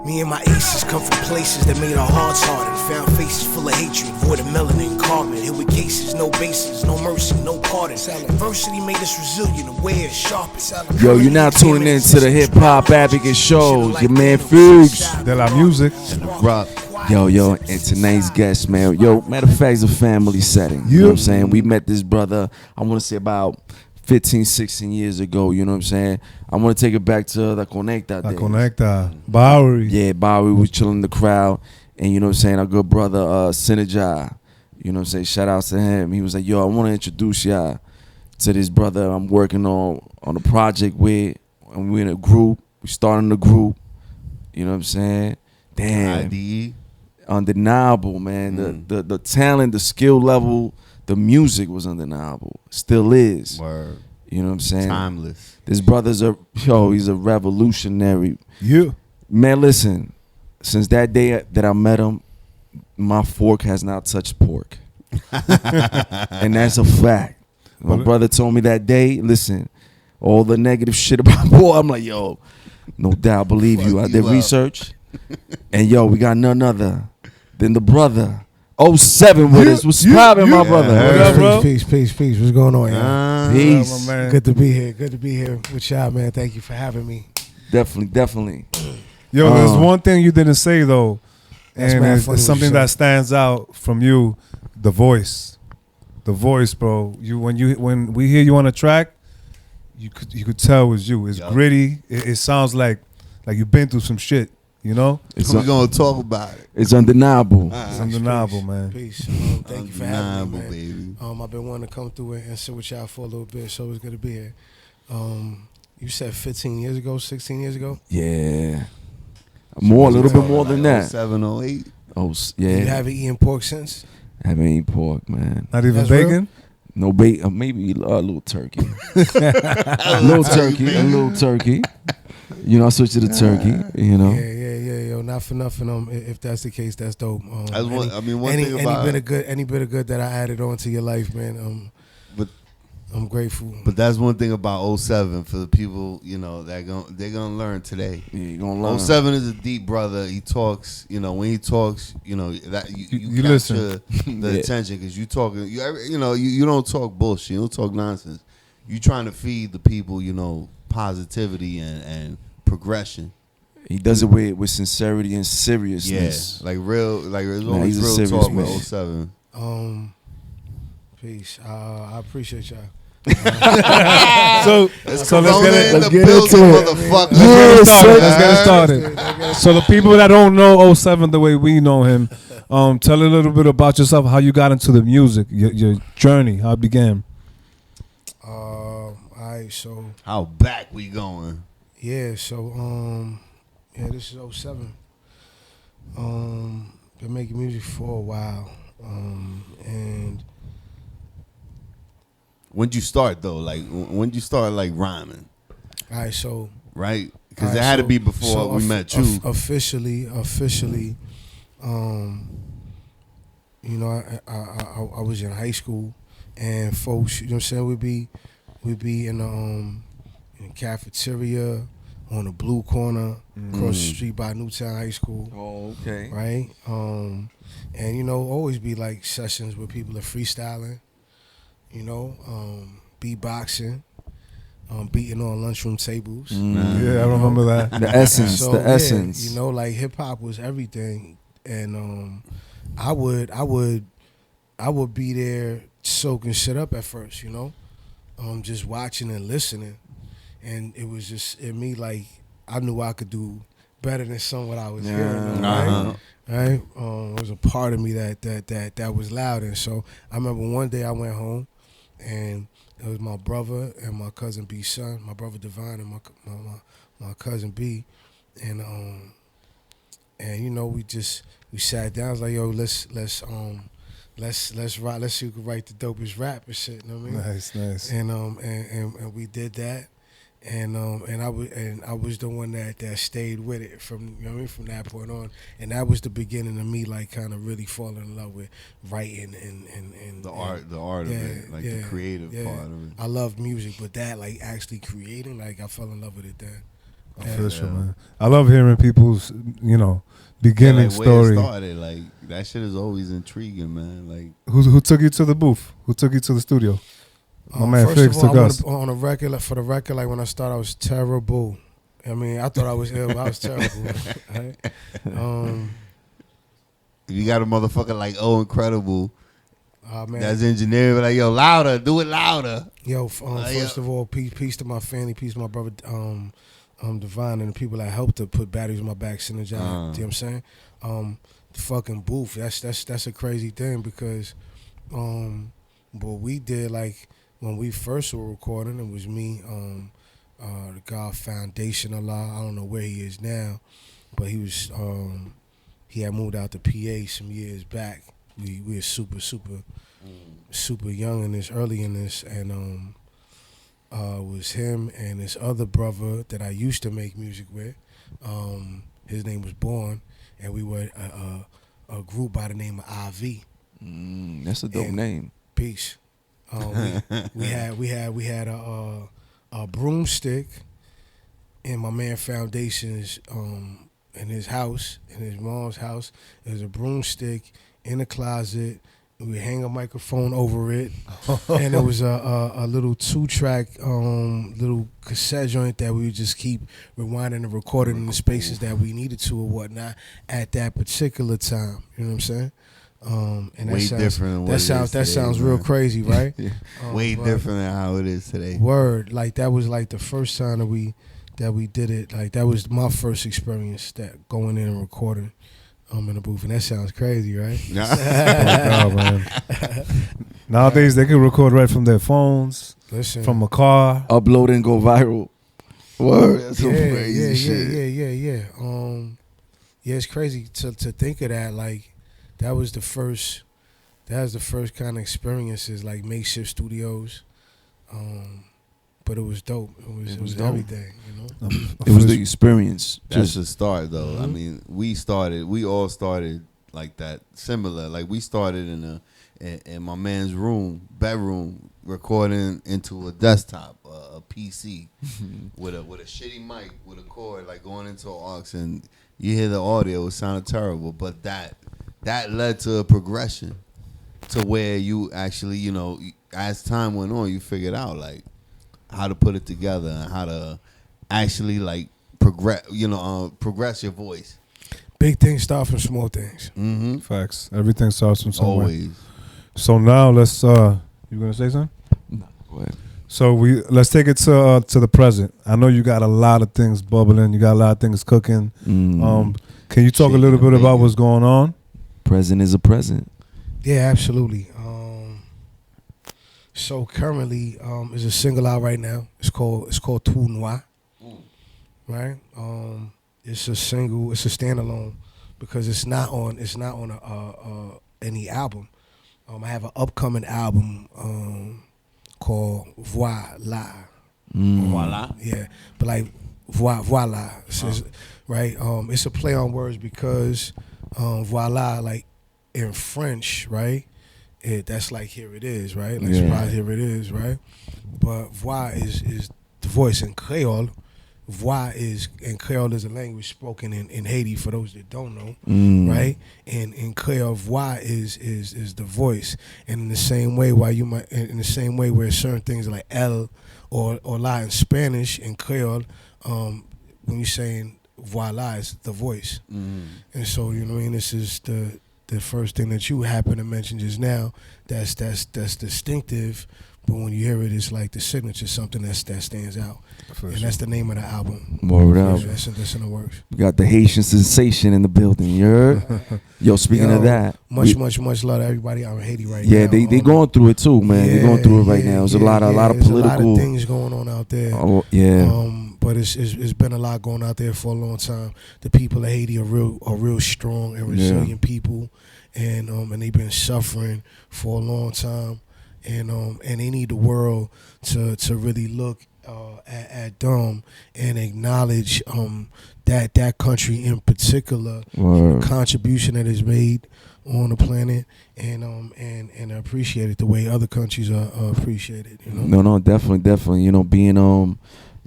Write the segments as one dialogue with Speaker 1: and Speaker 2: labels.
Speaker 1: Me and my aces come from places that made our hearts harden. Found faces full of hatred, void of melanin, carbon. Hit with cases, no bases, no mercy, no pardon. Adversity made us resilient, aware, sharp.
Speaker 2: Yo, you're now tuning in to the Hip Hop Advocate Shows. Your man Fuchs.
Speaker 3: De La Music.
Speaker 4: Rock.
Speaker 2: Yo, and tonight's guest, man. Yo, matter of fact, it's a family setting. You know what I'm saying? We met this brother, I want to say about 15, 16 years ago, you know what I'm saying? I want to take it back to La Conecta.
Speaker 3: La Conecta. Bowery.
Speaker 2: Yeah, Bowery was chilling in the crowd. And you know what I'm saying? Our good brother, Sinajai. You know what I'm saying? Shout out to him. He was like, yo, I want to introduce y'all to this brother I'm working on a project with. And we're in a group. We starting a group. You know what I'm saying? Damn.
Speaker 4: IDE.
Speaker 2: Undeniable, man. The talent, the skill level, the music was undeniable. Still is.
Speaker 4: Word.
Speaker 2: You know what I'm saying?
Speaker 4: Timeless.
Speaker 2: This brother's he's a revolutionary.
Speaker 3: You.
Speaker 2: Man, listen. Since that day that I met him, my fork has not touched pork. And that's a fact. My brother told me that day, listen, all the negative shit about boy, I'm like, yo, no doubt, I believe you. I did research. And yo, we got none other than the brother. 07 with us. What's poppin', my brother?
Speaker 3: What up, bro?
Speaker 1: Peace. What's going on, y'all?
Speaker 2: Peace.
Speaker 3: My man.
Speaker 1: Good to be here. Good to be here with y'all, man. Thank you for having me.
Speaker 2: Definitely.
Speaker 3: Yo, there's one thing you didn't say though,
Speaker 1: That's
Speaker 3: and
Speaker 1: mad
Speaker 3: it's
Speaker 1: funny
Speaker 3: something
Speaker 1: what you
Speaker 3: that
Speaker 1: said.
Speaker 3: stands out from you, the voice, bro. When we hear you on a track, you could tell it was you. It's gritty. It sounds like you've been through some shit. You know,
Speaker 4: We're gonna talk about it.
Speaker 2: It's undeniable.
Speaker 3: it's undeniable, man.
Speaker 1: Peace. Thank you for having me, man.
Speaker 4: Baby.
Speaker 1: I've been wanting to come through and sit with y'all for a little bit, so it's good to be here. You said 15 years ago, 16 years ago?
Speaker 2: Yeah. More, a little bit more than that.
Speaker 4: 07, 08.
Speaker 2: Oh, yeah.
Speaker 1: You haven't eaten pork since?
Speaker 2: Haven't eaten pork, man.
Speaker 3: Not even
Speaker 1: That's
Speaker 3: bacon.
Speaker 2: No bacon, maybe a little turkey. A little turkey. You know, I switched to the turkey, you know.
Speaker 1: Yeah. Yo, not for nothing. If that's the case, that's dope.
Speaker 4: One thing about
Speaker 1: any bit of good that I added on to your life, man.
Speaker 4: But
Speaker 1: I'm grateful.
Speaker 4: But that's one thing about 07 for the people, you know, they're gonna learn today.
Speaker 2: Yeah, you're gonna learn.
Speaker 4: 07 is a deep brother. He talks, you know, when he talks, you know, that you
Speaker 3: listen.
Speaker 4: the attention because you talking, you don't talk bullshit, you don't talk nonsense. You trying to feed the people, you know, positivity and progression.
Speaker 2: He does it with sincerity and seriousness.
Speaker 4: Yeah, there's always
Speaker 2: he's a
Speaker 4: real
Speaker 2: serious
Speaker 4: talk
Speaker 2: man.
Speaker 4: with 07.
Speaker 1: Peace. I appreciate y'all.
Speaker 3: So let's get
Speaker 2: into it.
Speaker 3: Let's get it started. So the people that don't know 07 the way we know him, tell a little bit about yourself, how you got into the music, your journey, how it began.
Speaker 1: All right, so
Speaker 4: How back we going?
Speaker 1: yeah, this is 07. Been making music for a while, and
Speaker 4: When'd you start though? Like when'd you start like rhyming?
Speaker 1: all right, so
Speaker 4: Right? Because
Speaker 1: all right,
Speaker 4: it had to
Speaker 1: so-
Speaker 4: be before
Speaker 1: so
Speaker 4: we met you.
Speaker 1: Officially, you know, I was in high school, and folks, you know what I'm saying, we'd be in the cafeteria on the blue corner across the street by Newtown High School.
Speaker 2: Oh, okay.
Speaker 1: Right? And you know, always be like sessions where people are freestyling, you know, beatboxing, beating on lunchroom tables.
Speaker 3: Yeah, I remember that.
Speaker 2: The essence,
Speaker 1: So,
Speaker 2: the
Speaker 1: yeah,
Speaker 2: essence.
Speaker 1: you know, like hip hop was everything, and I would be there soaking shit up at first, you know, just watching and listening, and it was just in me like I knew I could do better than some of what I was hearing, right? Right? It was a part of me that was loud, and so I remember one day I went home, and it was my brother and my cousin B's son, my brother Divine and my cousin B, and you know we sat down. I was like, yo, let's write. Let's see who can write the dopest rap and shit. You know what I mean?
Speaker 3: Nice.
Speaker 1: And we did that. And I was the one that stayed with it from, you know what I mean, from that point on, and that was the beginning of me like kind of really falling in love with writing and
Speaker 4: The art of it, like the creative part of it.
Speaker 1: I loved music, but that like actually creating, like I fell in love with it then.
Speaker 3: Official, man. I love hearing people's, beginning
Speaker 4: Where it
Speaker 3: story.
Speaker 4: started, like that shit is always intriguing, man. Like
Speaker 3: Who took you to the booth? Who took you to the studio? My man
Speaker 1: First
Speaker 3: Fix
Speaker 1: of all,
Speaker 3: took
Speaker 1: I
Speaker 3: us.
Speaker 1: want on a record, like, for the record, like when I started, I was terrible. I mean, I thought I was ill, but I was terrible. Right?
Speaker 4: you got a motherfucker like incredible.
Speaker 1: Man.
Speaker 4: That's engineering, like yo, louder, do it louder.
Speaker 1: Yo, first of all, peace to my family, peace to my brother, Divine, and the people that helped to put batteries in my back, send a job. You know what I'm saying? The fucking booth, that's a crazy thing because, what we did, like when we first were recording, it was me, the guy Foundation Allah. I don't know where he is now, but he was, he had moved out to PA some years back. We were super young in this, early in this, and it was him and his other brother that I used to make music with. His name was Born, and we were a group by the name of IV.
Speaker 2: That's a dope name.
Speaker 1: Peace. We had a broomstick in my man Foundation's in his house, in his mom's house. There's a broomstick in the closet. We would hang a microphone over it, and it was a little 2-track little cassette joint that we would just keep rewinding and recording in the spaces that we needed to or whatnot at that particular time. You know what I'm saying? And
Speaker 4: Way different than what it is
Speaker 1: that
Speaker 4: today,
Speaker 1: sounds
Speaker 4: man.
Speaker 1: real crazy, right?
Speaker 4: Way different than how it is today.
Speaker 1: Word, like that was like the first time that we did it. Like that was my first experience that going in and recording in the booth, and that sounds crazy, right?
Speaker 3: Oh, man. Nowadays they can record right from their phones,
Speaker 1: Listen,
Speaker 3: from a car.
Speaker 2: Upload and go viral. Word. That's some crazy
Speaker 1: yeah,
Speaker 2: shit.
Speaker 1: Yeah, it's crazy to think of that. Like that was the first kind of experiences, like makeshift studios. But it was dope. It was
Speaker 2: dope.
Speaker 1: everything, you know.
Speaker 2: It was the experience.
Speaker 4: That's
Speaker 2: Just
Speaker 4: the start, though. I mean, we all started like that, similar. Like we started in my man's bedroom, recording into a desktop, a PC, with a shitty mic, with a cord, like going into an aux, and you hear the audio, it sounded terrible. But that led to a progression to where you actually, as time went on, you figured out like how to put it together and how to actually like progress your voice.
Speaker 1: Big things start from small things.
Speaker 4: Mm-hmm.
Speaker 3: Facts. Everything starts from somewhere.
Speaker 4: Always.
Speaker 3: So now let's. You gonna say something?
Speaker 2: no, go ahead.
Speaker 3: So let's take it to the present. I know you got a lot of things bubbling. You got a lot of things cooking. Can you talk a little bit about what's going on?
Speaker 2: Present is a present.
Speaker 1: Yeah, absolutely. So currently, is a single out right now. It's called Tout Noir. Right? It's a single. It's a standalone because it's not on any album. I have an upcoming album called Voila.
Speaker 4: Voila.
Speaker 1: Yeah, but like voila. Right? It's a play on words because voila, like in French, right? That's like here it is, right? Like surprise, here it is, right? But voix is the voice in Creole. Voix is a language spoken in Haiti for those that don't know, right? And in Creole, voix is the voice. And in the same way, where certain things like L or la in Spanish in Creole, when you're saying voila, it's the voice. And so this is the first thing that you happen to mention just now, that's distinctive, but when you hear it, it's like the signature, something that stands out. And that's the name of the album.
Speaker 2: Word up.
Speaker 1: That's in the works.
Speaker 2: We got the Haitian sensation in the building. You heard? Yo, speaking of that,
Speaker 1: much love to everybody out in Haiti right now.
Speaker 2: Yeah, they going through it too, man. They going through it right now. There's a lot of political.
Speaker 1: There's a lot of things going on out there.
Speaker 2: Oh yeah.
Speaker 1: But it's been a lot going out there for a long time. The people of Haiti are real strong and resilient people, and they've been suffering for a long time, and they need the world to really look at them and acknowledge that country in particular, the contribution that is made on the planet, and appreciate it the way other countries are appreciated.
Speaker 2: No, definitely. Being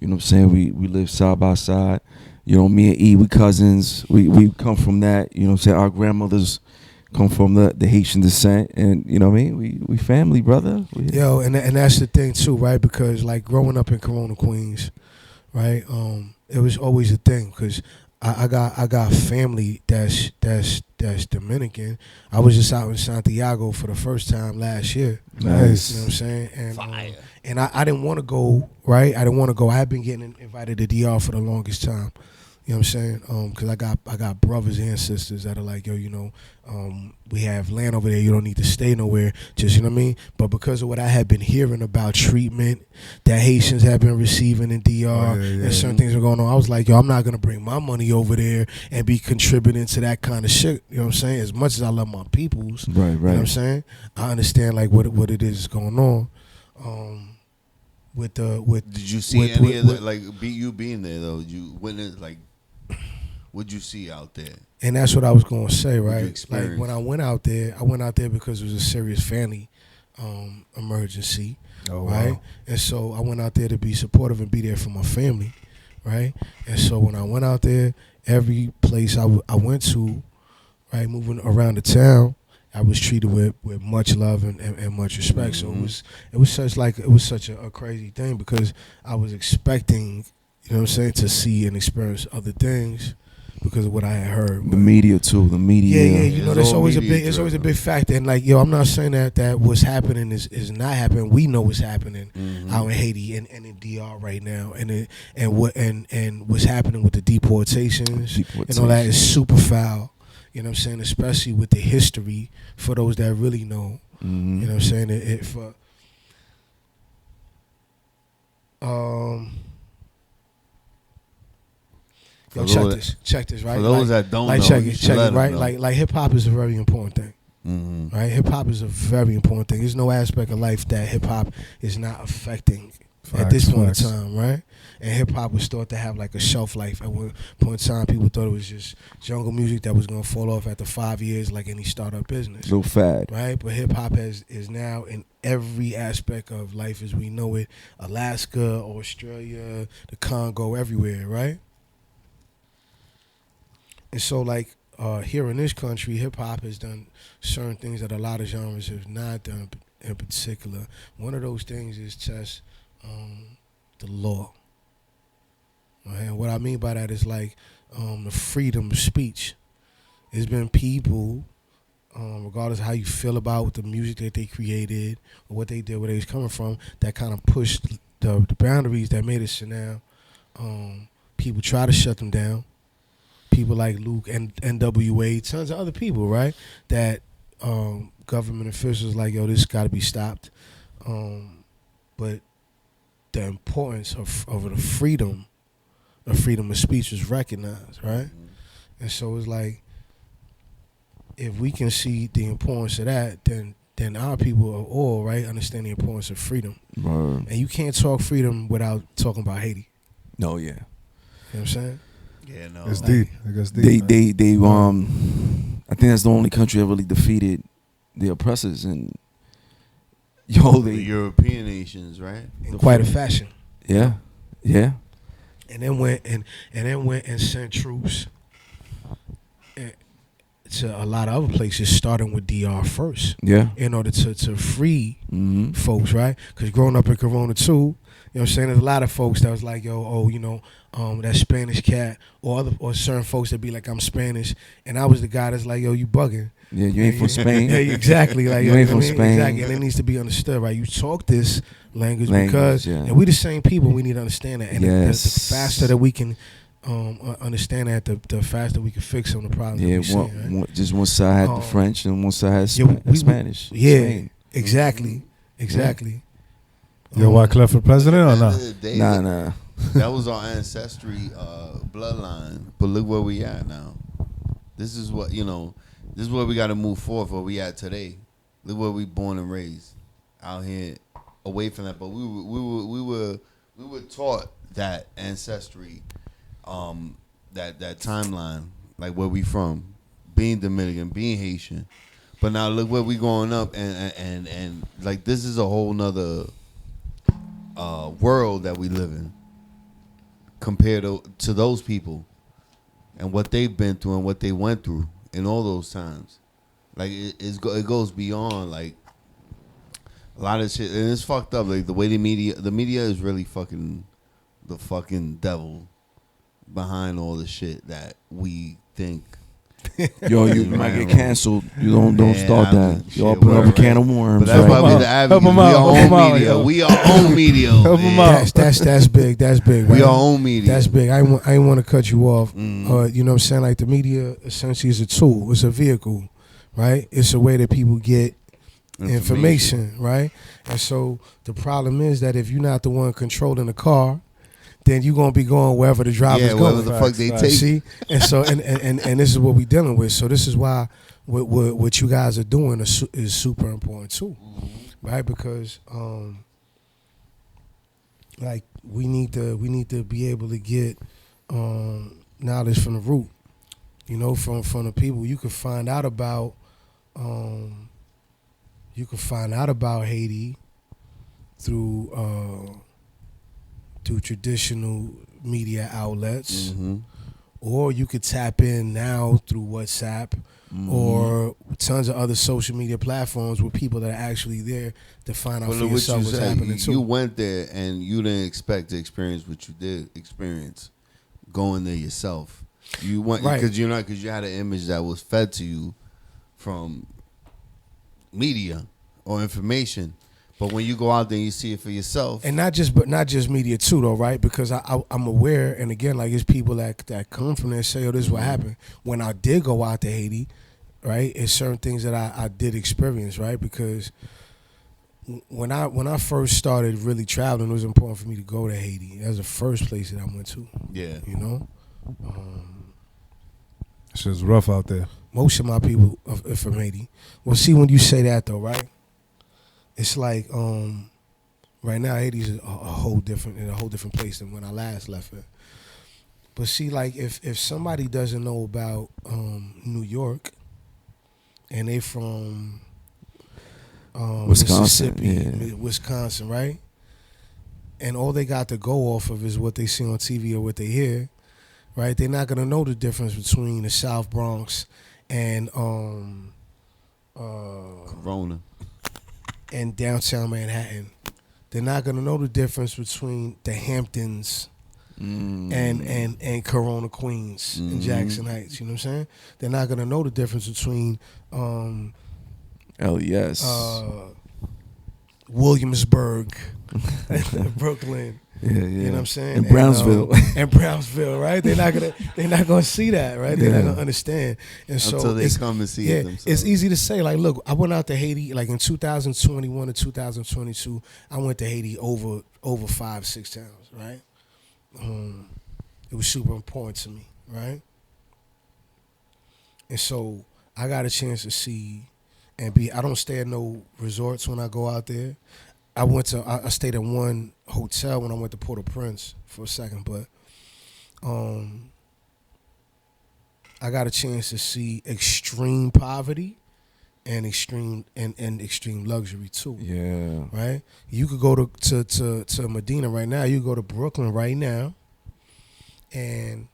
Speaker 2: You know what I'm saying? We live side by side. You know, me and E, we cousins. We come from that. You know what I'm saying? Our grandmothers come from the Haitian descent, and you know what I mean? We family, brother.
Speaker 1: Yo, and that's the thing too, right? Because like growing up in Corona, Queens, right? It was always a thing because I got family that's Dominican. I was just out in Santiago for the first time last year.
Speaker 3: Nice.
Speaker 1: You know what I'm saying? And
Speaker 4: Fire.
Speaker 1: and I didn't want to go, right? I didn't want to go. I had been getting invited to DR for the longest time. You know what I'm saying? Because I got brothers and sisters that are like, yo, you know, we have land over there. You don't need to stay nowhere. Just, you know what I mean? But because of what I had been hearing about treatment that Haitians have been receiving in DR and certain things are going on, I was like, yo, I'm not going to bring my money over there and be contributing to that kind of shit. You know what I'm saying? As much as I love my peoples,
Speaker 2: Right.
Speaker 1: you know what I'm saying? I understand like what it is going on.
Speaker 4: Did you see any of that? Like, you being there though, you witnessed like, what'd you see out there?
Speaker 1: And that's what I was going to say,
Speaker 4: What'd you
Speaker 1: right?
Speaker 4: experience?
Speaker 1: Like when I went out there because it was a serious family emergency,
Speaker 3: Oh,
Speaker 1: right?
Speaker 3: wow.
Speaker 1: And so I went out there to be supportive and be there for my family, right? And so when I went out there, every place I went to, right, moving around the town, I was treated with much love and much respect.
Speaker 4: Mm-hmm.
Speaker 1: So it was such a crazy thing because I was expecting, you know what I'm saying, to see and experience other things because of what I had heard.
Speaker 2: The media too. The media.
Speaker 1: Yeah, you know,
Speaker 4: It's
Speaker 1: there's
Speaker 4: all
Speaker 1: always a
Speaker 4: media
Speaker 1: big, it's always a
Speaker 4: driven.
Speaker 1: big factor. And like, yo, I'm not saying that what's happening is not happening. We know what's happening out in Haiti and in DR right now, and what's happening with the deportations and all that is super foul. You know what I'm saying? Especially with the history for those that really know.
Speaker 2: Mm-hmm.
Speaker 1: You know what I'm saying? Yo, check this, right?
Speaker 4: For those that don't
Speaker 1: like
Speaker 4: know,
Speaker 1: check
Speaker 4: you
Speaker 1: it,
Speaker 4: should
Speaker 1: check
Speaker 4: let
Speaker 1: it,
Speaker 4: them
Speaker 1: right?
Speaker 4: know.
Speaker 1: Like hip hop is a very important thing,
Speaker 4: Mm-hmm.
Speaker 1: right? Hip hop is a very important thing. There's no aspect of life that hip hop is not affecting at this point in time, right? And hip hop was thought to have like a shelf life. At one point in time, people thought it was just jungle music that was gonna fall off after 5 years, like any startup business.
Speaker 2: Little fad.
Speaker 1: Right, but hip hop is now in every aspect of life as we know it. Alaska, Australia, the Congo, everywhere, right? And so, like here in this country, hip hop has done certain things that a lot of genres have not done. In particular, one of those things is just the law. Right? And what I mean by that is like the freedom of speech. There's been people, regardless of how you feel about the music that they created or what they did, where they was coming from, that kind of pushed the boundaries that made it so now people try to shut them down. People like Luke and NWA, tons of other people, right? That government officials like, yo, this got to be stopped. But the importance of the freedom of speech is recognized, right? And so it's like, if we can see the importance of that, then our people are all, right, understand the importance of freedom.
Speaker 2: Word.
Speaker 1: And you can't talk freedom without talking about Haiti.
Speaker 2: No, yeah.
Speaker 1: You know what I'm saying?
Speaker 4: Yeah, no.
Speaker 3: It's deep. It gets deep.
Speaker 2: They I think that's the only country that really defeated the oppressors, and
Speaker 4: The
Speaker 2: they
Speaker 4: European nations, right?
Speaker 1: In quite a fashion.
Speaker 2: yeah.
Speaker 1: And then went and sent troops to a lot of other places, starting with DR first,
Speaker 2: Yeah.
Speaker 1: in order to free
Speaker 2: Mm-hmm.
Speaker 1: folks, right? Because growing up in Corona too, you know what I'm saying, there's a lot of folks that was like, yo, oh, you know, that Spanish cat, or certain folks that be like, I'm Spanish, and I was the guy that's like, yo, you bugging.
Speaker 2: Yeah, you ain't from Spain.
Speaker 1: Yeah, exactly. Like,
Speaker 2: You ain't
Speaker 1: know
Speaker 2: from
Speaker 1: what I mean?
Speaker 2: Spain.
Speaker 1: Exactly, and it needs to be understood, right? You talk this language because,
Speaker 2: yeah.
Speaker 1: and we the same people. We need to understand that, and
Speaker 2: Yes.
Speaker 1: the faster that we can understand that, the faster we can fix some of the problems.
Speaker 2: Yeah,
Speaker 1: that we see, right?
Speaker 2: just one side had the French and one side had
Speaker 1: Yeah, we-
Speaker 2: Spanish.
Speaker 1: Yeah,
Speaker 2: Spain.
Speaker 1: exactly.
Speaker 3: Yo, Wyclef for president or
Speaker 4: At the
Speaker 3: not?
Speaker 4: end of the day,
Speaker 2: Nah.
Speaker 4: That was our ancestry bloodline. But look where we at now. This is what, this is where we got to move forward where we at today. Look where we born and raised out here away from that. But we were taught that ancestry, that timeline, like where we from, being Dominican, being Haitian. But now look where we growing up, and like this is a whole nother world that we live in. compared to those people and what they've been through and what they went through in all those times. Like it goes beyond like a lot of shit, and it's fucked up. Like the way the media is really fucking the fucking devil behind all the shit that we think.
Speaker 2: Yo, you might get canceled. You don't start that.
Speaker 4: Shit,
Speaker 2: Y'all put up a can of worms.
Speaker 4: But that's why we're the advocates. We our own media. We our own media.
Speaker 3: Help 'em out.
Speaker 1: That's big. That's big. Right?
Speaker 4: We our own media.
Speaker 1: That's big. I ain't want to cut you off. You know what I'm saying? Like the media essentially is a tool. It's a vehicle, right? It's a way that people get information, right? And so the problem is that if you're not the one controlling the car, then you're gonna be going wherever the driver's going.
Speaker 4: Wherever the fuck they take.
Speaker 1: See, and so and this is what we're dealing with. So this is why what you guys are doing is super important too, right? Because like we need to be able to get knowledge from the root, you know, from the people. You can find out about Haiti through traditional media outlets, or you could tap in now through WhatsApp or tons of other social media platforms with people that are actually there to find out for yourself what's happening too.
Speaker 4: You went there and you didn't expect to experience what you did experience going there yourself. You went because you had an image that was fed to you from media or information. But when you go out there and you see it for yourself,
Speaker 1: and not just media too, though, right? Because I'm aware, and again, like it's people that come from there and say, "Oh, this is what happened." When I did go out to Haiti, right? It's certain things that I did experience, right? Because when I first started really traveling, it was important for me to go to Haiti. That was the first place that I went to.
Speaker 4: Yeah,
Speaker 1: you know,
Speaker 3: it's just rough out there.
Speaker 1: Most of my people are from Haiti. Well, see, when you say that though, right? It's like right now Haiti's a whole different place than when I last left it. But see, like if somebody doesn't know about New York and they from
Speaker 2: Wisconsin,
Speaker 1: Mississippi, Wisconsin, right? And all they got to go off of is what they see on TV or what they hear, right? They're not gonna know the difference between the South Bronx and
Speaker 4: Corona.
Speaker 1: And downtown Manhattan. They're not gonna know the difference between the Hamptons and Corona, Queens and Jackson Heights. You know what I'm saying? They're not gonna know the difference between
Speaker 2: LES,
Speaker 1: Williamsburg, Brooklyn.
Speaker 2: Yeah.
Speaker 1: You know what I'm saying?
Speaker 2: And Brownsville.
Speaker 1: And Brownsville, right? They're not gonna see that, right? They're not gonna understand. And so
Speaker 4: until they come and see it themselves.
Speaker 1: It's easy to say, like, look, I went out to Haiti like in 2021 to 2022. I went to Haiti over 5-6 times, right? It was super important to me, right? And so I got a chance to see and I don't stay at no resorts when I go out there. I stayed in one hotel when I went to Port-au-Prince for a second, but I got a chance to see extreme poverty and extreme luxury too.
Speaker 2: Yeah.
Speaker 1: Right? You could go to Medina right now. You could go to Brooklyn right now and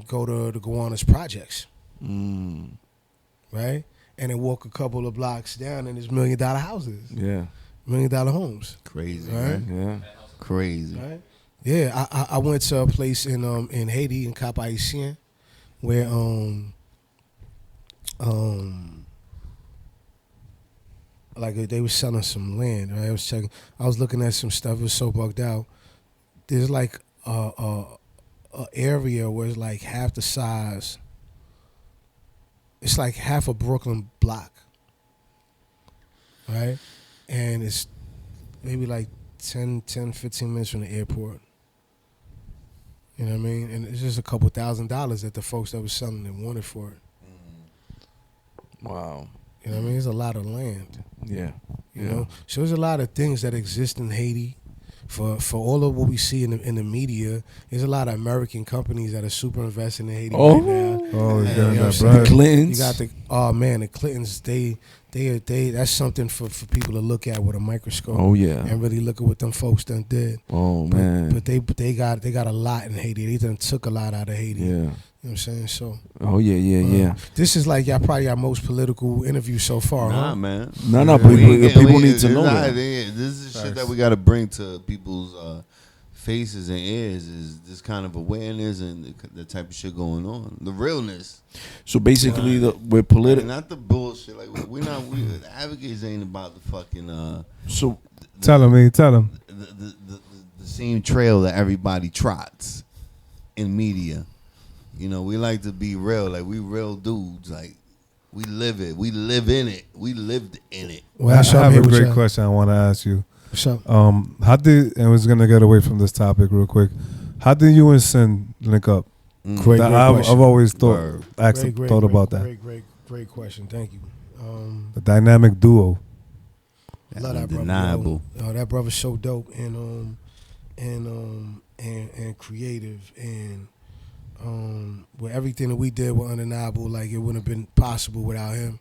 Speaker 1: go to the Gowanus projects. Right? And then walk a couple of blocks down and there's $1 million houses.
Speaker 2: Yeah.
Speaker 1: $1 million homes.
Speaker 4: Crazy,
Speaker 1: right?
Speaker 2: Yeah.
Speaker 4: Crazy.
Speaker 1: Right? Yeah, I went to a place in Haiti, in Cap Haitien, where like they were selling some land. Right? I was looking at some stuff. It was so bugged out. There's like a area where it's like half the size. It's like half a Brooklyn block, right? And it's maybe like 10, 15 minutes from the airport. You know what I mean? And it's just a couple $1,000s that the folks that were selling it wanted for it.
Speaker 2: Wow.
Speaker 1: You know what I mean? There's a lot of land.
Speaker 2: Yeah.
Speaker 1: You know? So there's a lot of things that exist in Haiti. For all of what we see in the media, there's a lot of American companies that are super invested in Haiti right now.
Speaker 3: Oh,
Speaker 1: Yeah,
Speaker 3: yeah,
Speaker 1: you know what I'm
Speaker 3: that
Speaker 1: saying?
Speaker 3: bread.
Speaker 2: Clintons.
Speaker 1: You got the Clintons. They that's something for people to look at with a microscope.
Speaker 2: Oh yeah.
Speaker 1: And really look at what them folks done did.
Speaker 2: Oh man.
Speaker 1: But they got a lot in Haiti. They done took a lot out of Haiti.
Speaker 2: Yeah.
Speaker 1: You know what I'm saying? So
Speaker 2: Oh yeah.
Speaker 1: this is like y'all probably our most political interview so far,
Speaker 4: Nah,
Speaker 1: huh?
Speaker 4: man.
Speaker 2: No,
Speaker 3: Yeah.
Speaker 2: people need to know that.
Speaker 4: This is shit
Speaker 3: Facts.
Speaker 4: that we got to bring to people's faces and ears. Is this kind of awareness and the type of shit going on, the realness.
Speaker 2: So basically, we're
Speaker 4: Like,
Speaker 2: political.
Speaker 4: not the bullshit. Like the advocates ain't about the fucking
Speaker 2: So
Speaker 3: Tell him.
Speaker 4: the same trail that everybody trots in media. You know, we like to be real. Like, we real dudes. Like, we live it. We live in it. We lived in it.
Speaker 1: Well,
Speaker 3: I
Speaker 1: that's what I'm
Speaker 3: have
Speaker 1: here
Speaker 3: a
Speaker 1: with
Speaker 3: great
Speaker 1: y'all.
Speaker 3: question I want to ask you.
Speaker 1: What's up?
Speaker 3: How did, and we're gonna get away from this topic real quick. How did you and Sin link up?
Speaker 1: Great
Speaker 3: I've
Speaker 1: question.
Speaker 3: always thought
Speaker 4: Word.
Speaker 3: thought about that.
Speaker 1: Great question. Thank you.
Speaker 3: The dynamic duo.
Speaker 1: Love that brother.
Speaker 4: Undeniable.
Speaker 1: Yo. That brother's so dope and creative and with everything that we did was undeniable. Like, it wouldn't have been possible without him.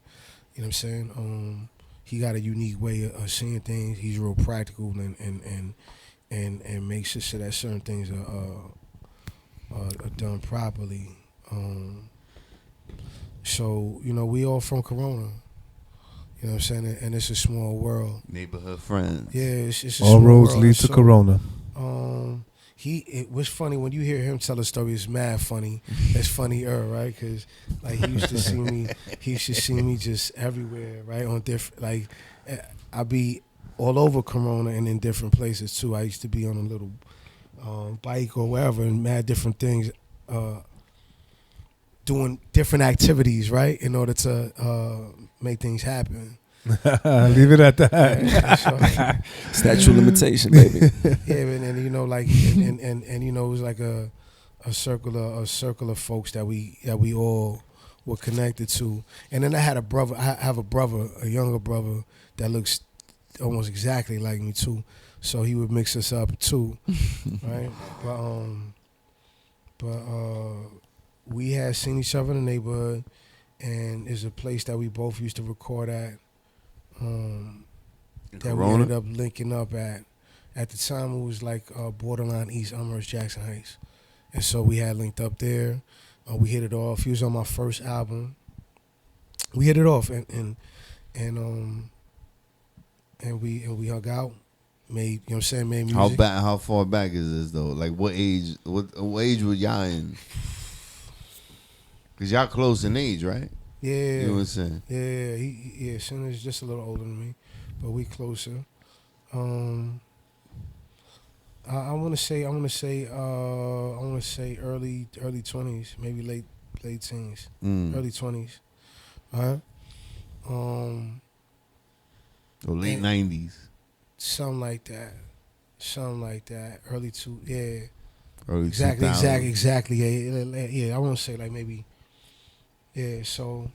Speaker 1: You know what I'm saying? He got a unique way of seeing things. He's real practical and makes sure that certain things are done properly. So, you know, we all from Corona. You know what I'm saying? And it's a small world.
Speaker 4: Neighborhood friends.
Speaker 1: Yeah, it's a
Speaker 3: All
Speaker 1: small
Speaker 3: roads
Speaker 1: world.
Speaker 3: lead to
Speaker 1: So,
Speaker 3: Corona.
Speaker 1: It was funny when you hear him tell a story. It's mad funny. It's funnier, right? Because like he used to see me. He used to see me just everywhere, right? On different, like I be all over Corona and in different places too. I used to be on a little bike or wherever and mad different things, doing different activities, right? In order to make things happen.
Speaker 3: Leave it at that.
Speaker 1: Yeah, so,
Speaker 2: statute of limitation, baby.
Speaker 1: yeah, and you know, like, and you know, it was like a circle of folks that we all were connected to. And then I had a brother. I have a younger brother that looks almost exactly like me too. So he would mix us up too, right? But we had seen each other in the neighborhood, and it's a place that we both used to record at. That we ended up linking up at. At the time, it was like borderline East Elmhurst, Jackson Heights, and so we had linked up there. We hit it off. He was on my first album. We hit it off, and we hung out. Made, you know what I'm saying? Made music.
Speaker 4: How far back is this though? Like, what age were y'all in? Cause y'all close in age, right?
Speaker 1: Yeah,
Speaker 4: You know what I'm saying?
Speaker 1: yeah. Sin is just a little older than me, but we closer. I want to say early 20s, maybe late teens, early 20s.
Speaker 4: Or late 90s.
Speaker 1: Something like that. Early
Speaker 4: Early
Speaker 1: exactly,
Speaker 4: 2000s.
Speaker 1: exactly. Yeah. I want to say like maybe. Yeah. So,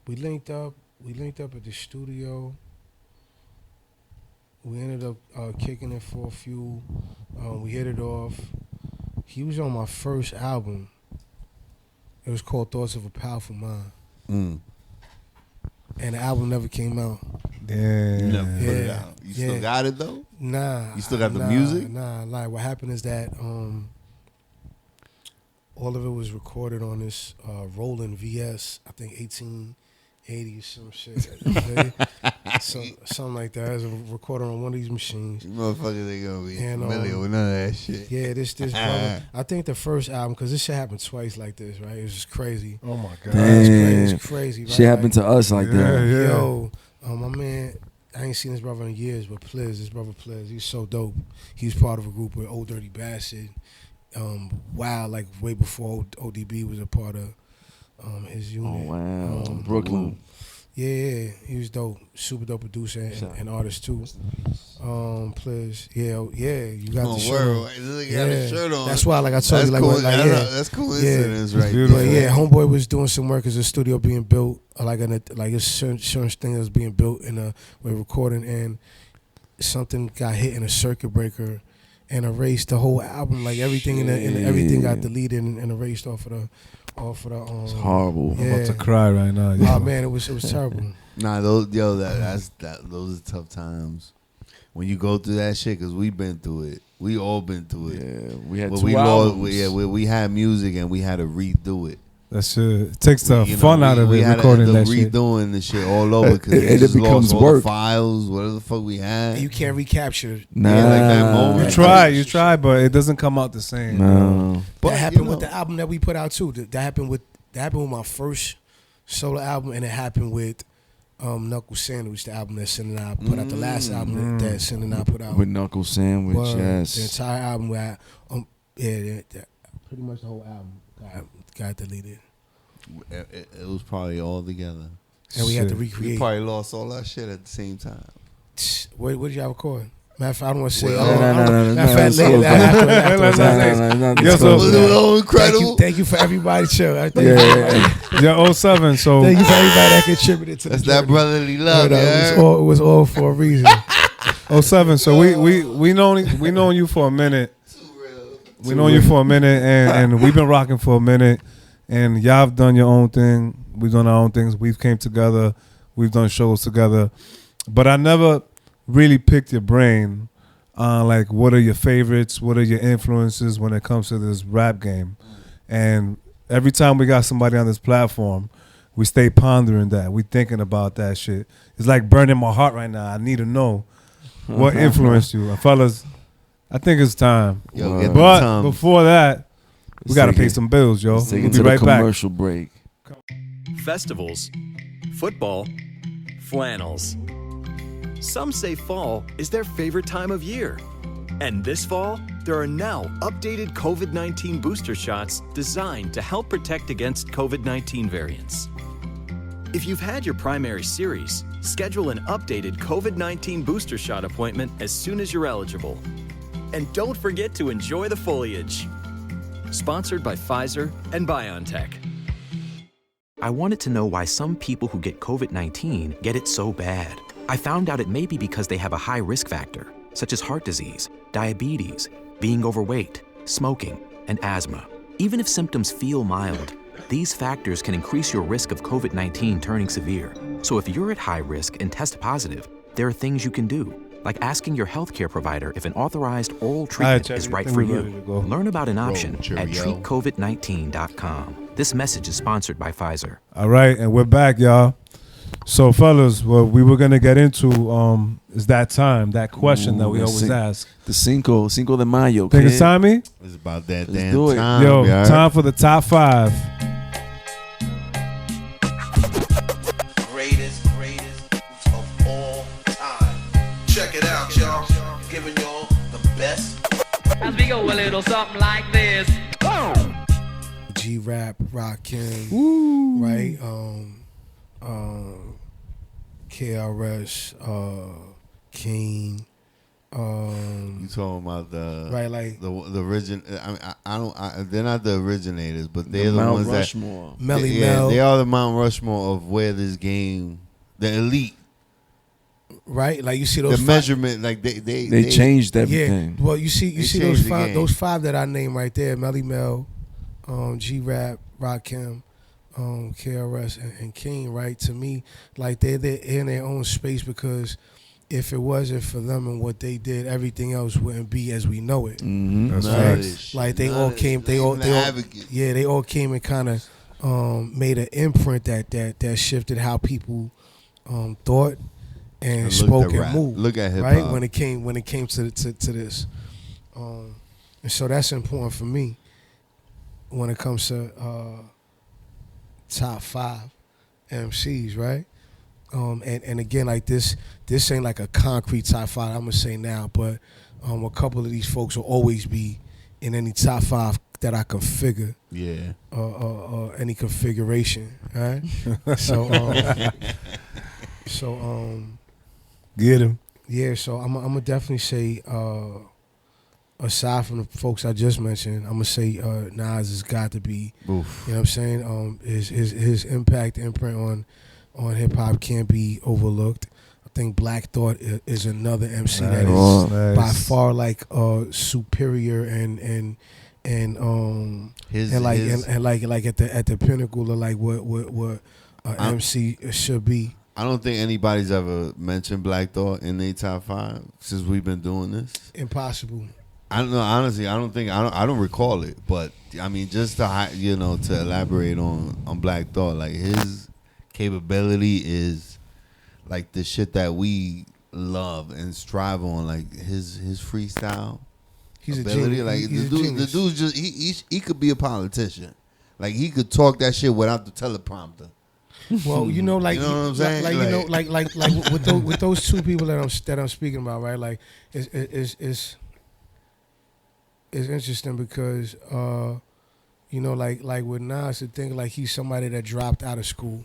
Speaker 1: we linked up at the studio. We ended up kicking it for a few. We hit it off. He was on my first album. It was called Thoughts of a Powerful Mind. And the album never came out.
Speaker 3: Damn.
Speaker 4: You never put it
Speaker 1: Yeah.
Speaker 4: out. You still got it though?
Speaker 1: Nah.
Speaker 4: You still got the music?
Speaker 1: Nah. Like, what happened is that all of it was recorded on this Roland VS, I think 1880 or some shit. Something like that. It was recorded on one of these machines.
Speaker 4: You motherfuckers ain't gonna be
Speaker 1: And,
Speaker 4: familiar with none of that shit.
Speaker 1: Yeah, this brother. I think the first album, because this shit happened twice like this, right? It was just crazy.
Speaker 3: Oh my god.
Speaker 2: Damn.
Speaker 1: It's crazy, right?
Speaker 2: Shit happened to us like that.
Speaker 3: Yeah.
Speaker 1: Yo, my man, I ain't seen this brother in years, but this brother Pliz, he's so dope. He was part of a group with Old Dirty Bastard. Wow, like way before ODB was a part of his
Speaker 2: Oh
Speaker 1: unit.
Speaker 2: wow, Brooklyn.
Speaker 1: Yeah, he was dope. Super dope producer and artist too. Pliz, you got the shirt on.
Speaker 4: This nigga got his shirt on.
Speaker 1: That's why, like I told you, like,
Speaker 4: cool.
Speaker 1: that's
Speaker 4: That's coincidence, right?
Speaker 3: beautiful.
Speaker 1: But yeah, homeboy was doing some work as a studio being built, like a certain thing that was being built we're recording, and something got hit in a circuit breaker, and erased the whole album. Like everything everything got deleted and erased off of the.
Speaker 2: It's horrible.
Speaker 3: I'm about to cry right now. Yo.
Speaker 1: Oh man, it was terrible.
Speaker 4: Nah, those are tough times when you go through that shit, because we've been through it. We all been through it.
Speaker 2: Yeah, we had
Speaker 4: But
Speaker 2: two albums.
Speaker 4: we had music and we had to redo it.
Speaker 3: That shit, it takes the fun out of it, recording that shit.
Speaker 4: Redoing the shit all over because
Speaker 2: And it becomes
Speaker 4: lost all
Speaker 2: work.
Speaker 4: the files, whatever the fuck we had.
Speaker 1: And you can't recapture.
Speaker 2: Nah,
Speaker 4: Yeah, like that moment.
Speaker 3: You try, but it doesn't come out the same.
Speaker 2: no.
Speaker 4: But
Speaker 1: That happened with the album that we put out too. That happened with my first solo album, and it happened with Knuckle Sandwich, the album that Sin and I put out. The last album that Sin and I put out.
Speaker 2: With Knuckle Sandwich, yes.
Speaker 1: The entire album, where pretty much the whole album got deleted,
Speaker 4: It was probably all together.
Speaker 1: and we had to
Speaker 4: We
Speaker 1: recreate.
Speaker 4: probably lost all that shit at the same time.
Speaker 1: What did y'all record? Matter of fact, I don't want to say.
Speaker 2: No,
Speaker 3: Yeah, so-
Speaker 4: Incredible.
Speaker 1: Thank you for everybody. Chill.
Speaker 3: Yeah, 07. So
Speaker 1: Thank you for everybody that contributed to
Speaker 4: That's
Speaker 1: the
Speaker 4: that
Speaker 1: journey.
Speaker 4: brotherly love,
Speaker 1: It
Speaker 4: yeah.
Speaker 1: was all for a reason.
Speaker 3: 07. So we known you for a minute. We known you for a minute, and we've been rocking for a minute. And y'all have done your own thing. We've done our own things. We've came together. We've done shows together. But I never really picked your brain on like what are your favorites, what are your influences when it comes to this rap game. And every time we got somebody on this platform, we stay pondering that. We thinking about that shit. It's like burning my heart right now. I need to know what influenced you. And fellas, I think it's time.
Speaker 4: Yo, get the
Speaker 3: But
Speaker 4: Tums.
Speaker 3: before that, we got to pay some bills, yo.
Speaker 2: Let's take
Speaker 3: We'll
Speaker 2: it
Speaker 3: be
Speaker 2: to the
Speaker 3: right back.
Speaker 2: commercial break.
Speaker 5: Festivals, football, flannels. Some say fall is their favorite time of year. And this fall, there are now updated COVID-19 booster shots designed to help protect against COVID-19 variants. If you've had your primary series, schedule an updated COVID-19 booster shot appointment as soon as you're eligible. And don't forget to enjoy the foliage. Sponsored by Pfizer and BioNTech.
Speaker 6: I wanted to know why some people who get COVID-19 get it so bad. I found out it may be because they have a high risk factor, such as heart disease, diabetes, being overweight, smoking, and asthma. Even if symptoms feel mild, these factors can increase your risk of COVID-19 turning severe. So if you're at high risk and test positive, there are things you can do, like asking your healthcare provider if an authorized oral treatment is right for you. Learn about an option at treatcovid19.com. This message is sponsored by Pfizer.
Speaker 3: All right, and we're back, y'all. So, fellas, what we were gonna get into is that time, that question that we always ask.
Speaker 2: The Cinco de Mayo.
Speaker 3: Think
Speaker 2: kid.
Speaker 3: it's time, me?
Speaker 4: It's about that
Speaker 2: Let's
Speaker 4: damn
Speaker 2: do it.
Speaker 4: time.
Speaker 3: Yo,
Speaker 4: yeah.
Speaker 3: time for the top 5.
Speaker 7: Greatest of all time. Check it out, y'all. Giving y'all the best.
Speaker 8: As we go a little something like this.
Speaker 1: G-Rap, Rakim, right? KRS, King.
Speaker 4: You talking about the
Speaker 1: Right, like
Speaker 4: the origin? I don't. They're not the originators, but they're the
Speaker 2: Mount
Speaker 4: ones
Speaker 2: Rushmore.
Speaker 1: Melly
Speaker 4: that.
Speaker 1: Mel,
Speaker 4: They are the Mount Rushmore of where this game, the elite,
Speaker 1: right? Like you see those
Speaker 4: the measurement, like
Speaker 2: They changed everything.
Speaker 1: Yeah, well, you see
Speaker 4: changed the game.
Speaker 1: those five that I named right there: Melly Mel, G-Rap, Rakim, KRS, and King. Right? To me, like they're in their own space because if it wasn't for them and what they did, everything else wouldn't be as we know it.
Speaker 2: Mm-hmm.
Speaker 3: That's
Speaker 4: None of
Speaker 3: right.
Speaker 4: this shit.
Speaker 1: Like they
Speaker 4: None
Speaker 1: all
Speaker 4: of
Speaker 1: came,
Speaker 4: this.
Speaker 1: they all,
Speaker 4: Even the advocates.
Speaker 1: yeah, they all came and kind of made an imprint that shifted how people thought and
Speaker 4: Look
Speaker 1: spoke
Speaker 4: at
Speaker 1: and
Speaker 4: rap.
Speaker 1: moved.
Speaker 4: Look at hip
Speaker 1: right
Speaker 4: hop.
Speaker 1: when it came to this, and so that's important for me when it comes to top 5 MCs, right? And again, like this ain't like a concrete top 5. I'm gonna say now, but a couple of these folks will always be in any top 5 that I configure.
Speaker 4: Yeah.
Speaker 1: Any configuration, right? so
Speaker 3: Get him.
Speaker 1: yeah, so I'm gonna definitely say aside from the folks I just mentioned, I'm gonna say Nas has got to be.
Speaker 4: Oof.
Speaker 1: You know what I'm saying? His impact, imprint on hip hop can't be overlooked. think Black Thought is another MC
Speaker 3: Nice,
Speaker 1: that is
Speaker 3: nice.
Speaker 1: by far like superior and like at the pinnacle of like what MC should be.
Speaker 4: I don't think anybody's ever mentioned Black Thought in their top 5 since we've been doing this.
Speaker 1: Impossible.
Speaker 4: I don't know. Honestly, I don't recall it. But I mean, just to to elaborate on Black Thought, like his capability is like the shit that we love and strive on. Like his freestyle
Speaker 1: He's
Speaker 4: ability.
Speaker 1: a
Speaker 4: Like
Speaker 1: genius.
Speaker 4: the dude's just he could be a politician. Like he could talk that shit without the teleprompter.
Speaker 1: Well, you know, like
Speaker 4: You know what I'm saying?
Speaker 1: like you know,
Speaker 4: Like-
Speaker 1: like with those two people that I'm speaking about, right? Like it's interesting because you know, like with Nas, to think like he's somebody that dropped out of school,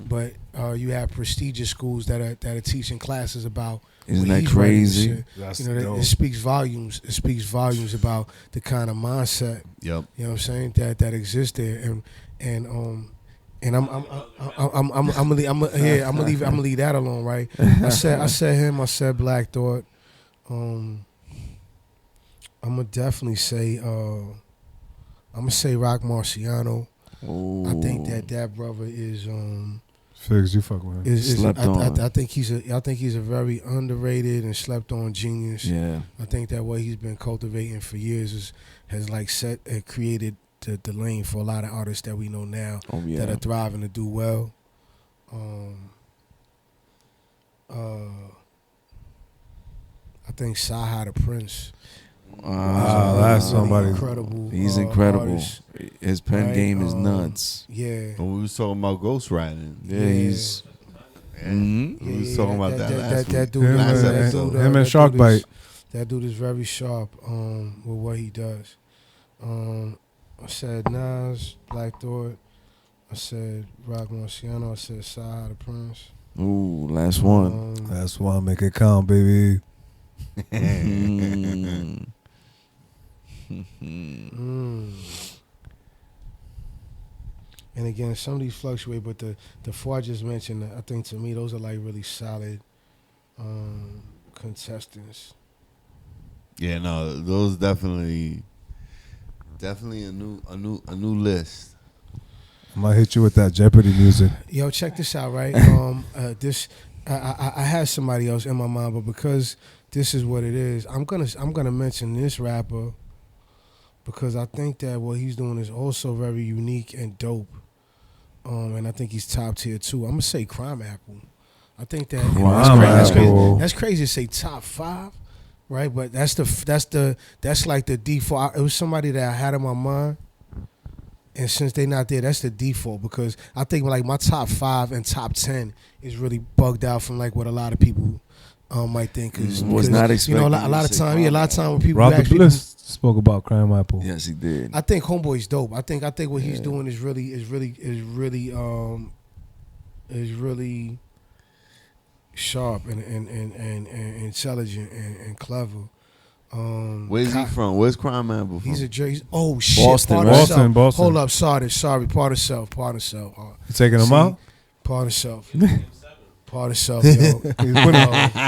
Speaker 1: but you have prestigious schools that are teaching classes about.
Speaker 2: Isn't
Speaker 1: what
Speaker 2: that
Speaker 1: he's writing and
Speaker 2: crazy?
Speaker 1: shit.
Speaker 3: That's
Speaker 1: You know,
Speaker 3: dope.
Speaker 1: it speaks volumes. It speaks volumes about the kind of mindset.
Speaker 4: Yep.
Speaker 1: You know what I'm saying, that exists there, and I'm gonna leave that alone, right? I said him. I said Black Thought. I'm gonna definitely say I'm gonna say Rock Marciano. I think that brother is
Speaker 3: Figs, you fuck with him.
Speaker 2: Slept on.
Speaker 1: I think he's a very underrated and slept on genius.
Speaker 2: Yeah.
Speaker 1: I think that what he's been cultivating for years has like set and created the lane for a lot of artists that we know now
Speaker 2: Oh yeah.
Speaker 1: that are thriving to do well. I think Saha the Prince.
Speaker 3: Wow, that's
Speaker 1: really
Speaker 3: somebody.
Speaker 1: incredible.
Speaker 2: He's incredible.
Speaker 1: artist.
Speaker 2: His pen
Speaker 1: Right,
Speaker 2: game is nuts.
Speaker 1: Yeah.
Speaker 4: When we was talking about ghostwriting,
Speaker 2: Yeah, he's. Mhm.
Speaker 4: we was talking about that last
Speaker 1: that
Speaker 4: week.
Speaker 1: dude.
Speaker 3: Him
Speaker 4: Last
Speaker 3: and-
Speaker 4: episode.
Speaker 3: him and
Speaker 1: that
Speaker 3: Shark
Speaker 1: dude is-
Speaker 3: Bite.
Speaker 1: That dude is very sharp with what he does. I said Nas, Black Thought. I said Rock Marciano. I said Saha the Prince.
Speaker 2: Ooh, last one.
Speaker 3: That's why I make it count, baby.
Speaker 2: Mm.
Speaker 1: And again, some of these fluctuate, but the four I just mentioned, I think to me those are like really solid contestants.
Speaker 4: Yeah, no, those definitely a new list.
Speaker 3: I might hit you with that Jeopardy music.
Speaker 1: Yo, check this out, right? This I had somebody else in my mind, but because this is what it is, I'm gonna mention this rapper because I think that what he's doing is also very unique and dope. And I think he's top tier too. I'm gonna say Crime Apple. I think that that's crazy to say top 5, right? But that's like the default. It was somebody that I had in my mind. And since they not there, that's the default because I think like my top 5 and top 10 is really bugged out from like what a lot of people might think.
Speaker 2: Was
Speaker 1: because,
Speaker 2: not
Speaker 1: you know,
Speaker 2: expecting
Speaker 1: a lot
Speaker 2: you
Speaker 1: of
Speaker 2: to say
Speaker 1: time,
Speaker 2: Crime
Speaker 1: a lot of time when people
Speaker 3: Rob the
Speaker 1: actually,
Speaker 3: Bliss spoke about Crime Apple.
Speaker 2: Yes, he did.
Speaker 1: I think Homeboy's dope. I think what he's
Speaker 2: Yeah.
Speaker 1: doing is really sharp and intelligent and clever.
Speaker 4: Where's he from? Where's Crime Apple from?
Speaker 1: He's a Jersey. Oh shit!
Speaker 2: Boston,
Speaker 1: Part
Speaker 2: right?
Speaker 1: of self.
Speaker 3: Boston.
Speaker 1: Hold up, sorry. Part of self.
Speaker 3: You taking him
Speaker 1: See,
Speaker 3: out?
Speaker 1: Part of self. Part of self, yo.
Speaker 3: He's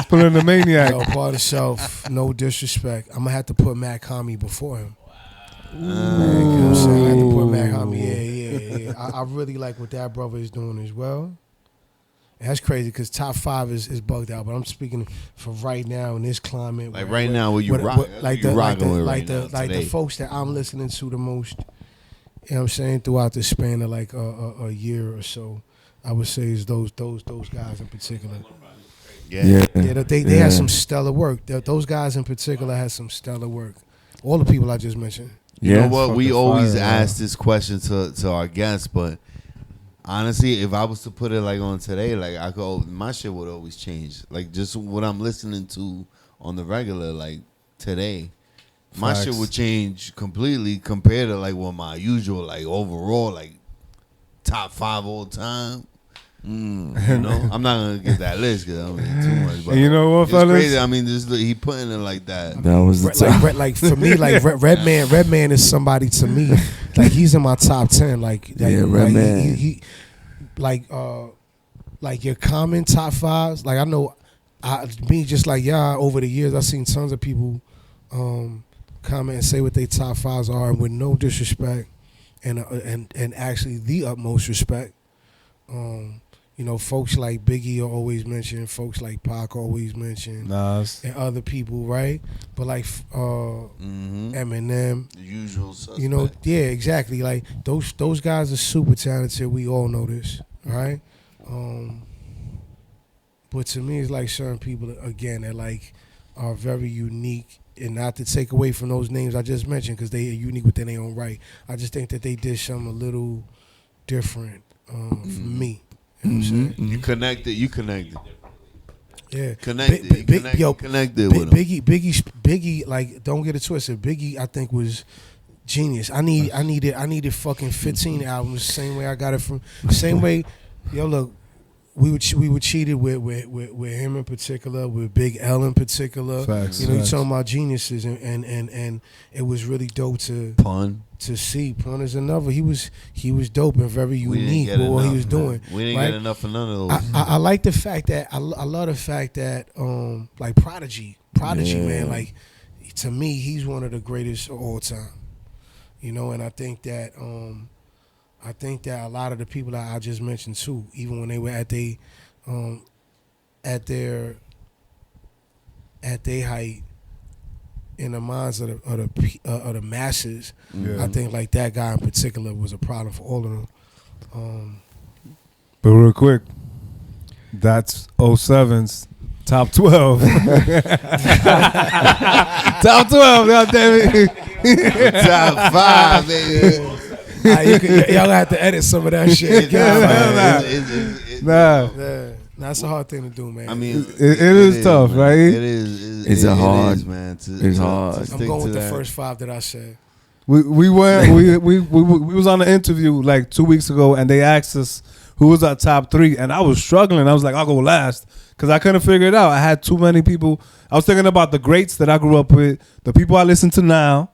Speaker 3: putting the maniac.
Speaker 1: Yo, part of self. No disrespect. I'm gonna have to put Mac Hami before him. You know what I'm saying? I have to put Mac Hami. Yeah. I really like what that brother is doing as well. And that's crazy because top 5 is bugged out. But I'm speaking for right now in this climate.
Speaker 4: Like right now, where you rock,
Speaker 1: like
Speaker 4: you
Speaker 1: the
Speaker 4: rocking with right
Speaker 1: the
Speaker 4: now,
Speaker 1: like the
Speaker 4: today.
Speaker 1: folks that I'm listening to the most. You know what I'm saying? Throughout the span of like a year or so, I would say is those guys in particular.
Speaker 4: Yeah.
Speaker 1: Yeah, they had some stellar work. Those guys in particular had some stellar work. All the people I just mentioned.
Speaker 4: You
Speaker 2: Yeah.
Speaker 4: know what? We
Speaker 3: Fucking
Speaker 4: always
Speaker 3: fire,
Speaker 4: ask this question to our guests, but honestly, if I was to put it like on today, like my shit would always change. Like just what I'm listening to on the regular, like today, my
Speaker 3: Facts.
Speaker 4: shit would change completely compared to like what my usual, like overall, like top 5 all time. You know, I'm not gonna get that list because I don't need too much. But
Speaker 3: And you know what,
Speaker 4: it's
Speaker 3: fellas?
Speaker 4: crazy. I mean, just he putting it like that.
Speaker 2: That was the top.
Speaker 1: Like for me, like Redman is somebody to me. Like he's in my top 10. Like
Speaker 2: Yeah,
Speaker 1: like,
Speaker 2: Redman.
Speaker 1: He like your common top 5s. Like I know me just like y'all, over the years, I've seen tons of people comment and say what their top fives are, and with no disrespect, and actually the utmost respect. You know, folks like Biggie are always mentioned, folks like Pac always mentioned,
Speaker 3: Nas.
Speaker 1: and other people, right? But like Eminem,
Speaker 4: The usual suspect.
Speaker 1: you know, yeah, exactly. Like those guys are super talented. We all know this, right? But to me, it's like certain people again that like are very unique, and not to take away from those names I just mentioned because they are unique within their own right. I just think that they did something a little different for me. You know what I'm saying?
Speaker 4: You connected.
Speaker 1: Yeah,
Speaker 4: Connected. Connected with him.
Speaker 1: Biggie, like, don't get it twisted. Biggie, I think, was genius. I needed fucking 15 albums. Same way I got it from. Same way, yo, look, we were cheated with him in particular, with Big L in particular.
Speaker 3: Facts,
Speaker 1: you know,
Speaker 3: facts.
Speaker 1: you talking about geniuses, and it was really dope to
Speaker 4: Pun.
Speaker 1: see. Pun is another. He was dope and very
Speaker 4: We didn't
Speaker 1: unique
Speaker 4: get
Speaker 1: with what he
Speaker 4: enough,
Speaker 1: was
Speaker 4: man.
Speaker 1: doing.
Speaker 4: We didn't
Speaker 1: right?
Speaker 4: get enough of none of those.
Speaker 1: I like the fact that I love the fact that like Prodigy,
Speaker 2: Yeah.
Speaker 1: man, like, to me, he's one of the greatest of all time. You know, and I think that a lot of the people that I just mentioned too, even when they were at their height in the minds of the masses,
Speaker 3: Yeah.
Speaker 1: I think like that guy in particular was a problem for all of them.
Speaker 3: But real quick, that's 07's top 12. Top 12, God damn it.
Speaker 4: Top 5, baby.
Speaker 1: Y'all have to edit some of that shit.
Speaker 3: Nah.
Speaker 1: Yeah, that's a hard thing to do, man.
Speaker 4: I mean,
Speaker 3: It is tough,
Speaker 4: man.
Speaker 3: right?
Speaker 4: It is.
Speaker 2: It's a hard-
Speaker 4: It is, man.
Speaker 2: it's hard.
Speaker 1: I'm
Speaker 4: stick
Speaker 1: going
Speaker 4: to
Speaker 1: with the
Speaker 4: that.
Speaker 1: first 5 that I said.
Speaker 3: We was on an interview like 2 weeks ago, and they asked us who was our top 3, and I was struggling. I was like, I'll go last because I couldn't figure it out. I had too many people. I was thinking about the greats that I grew up with, the people I listen to now,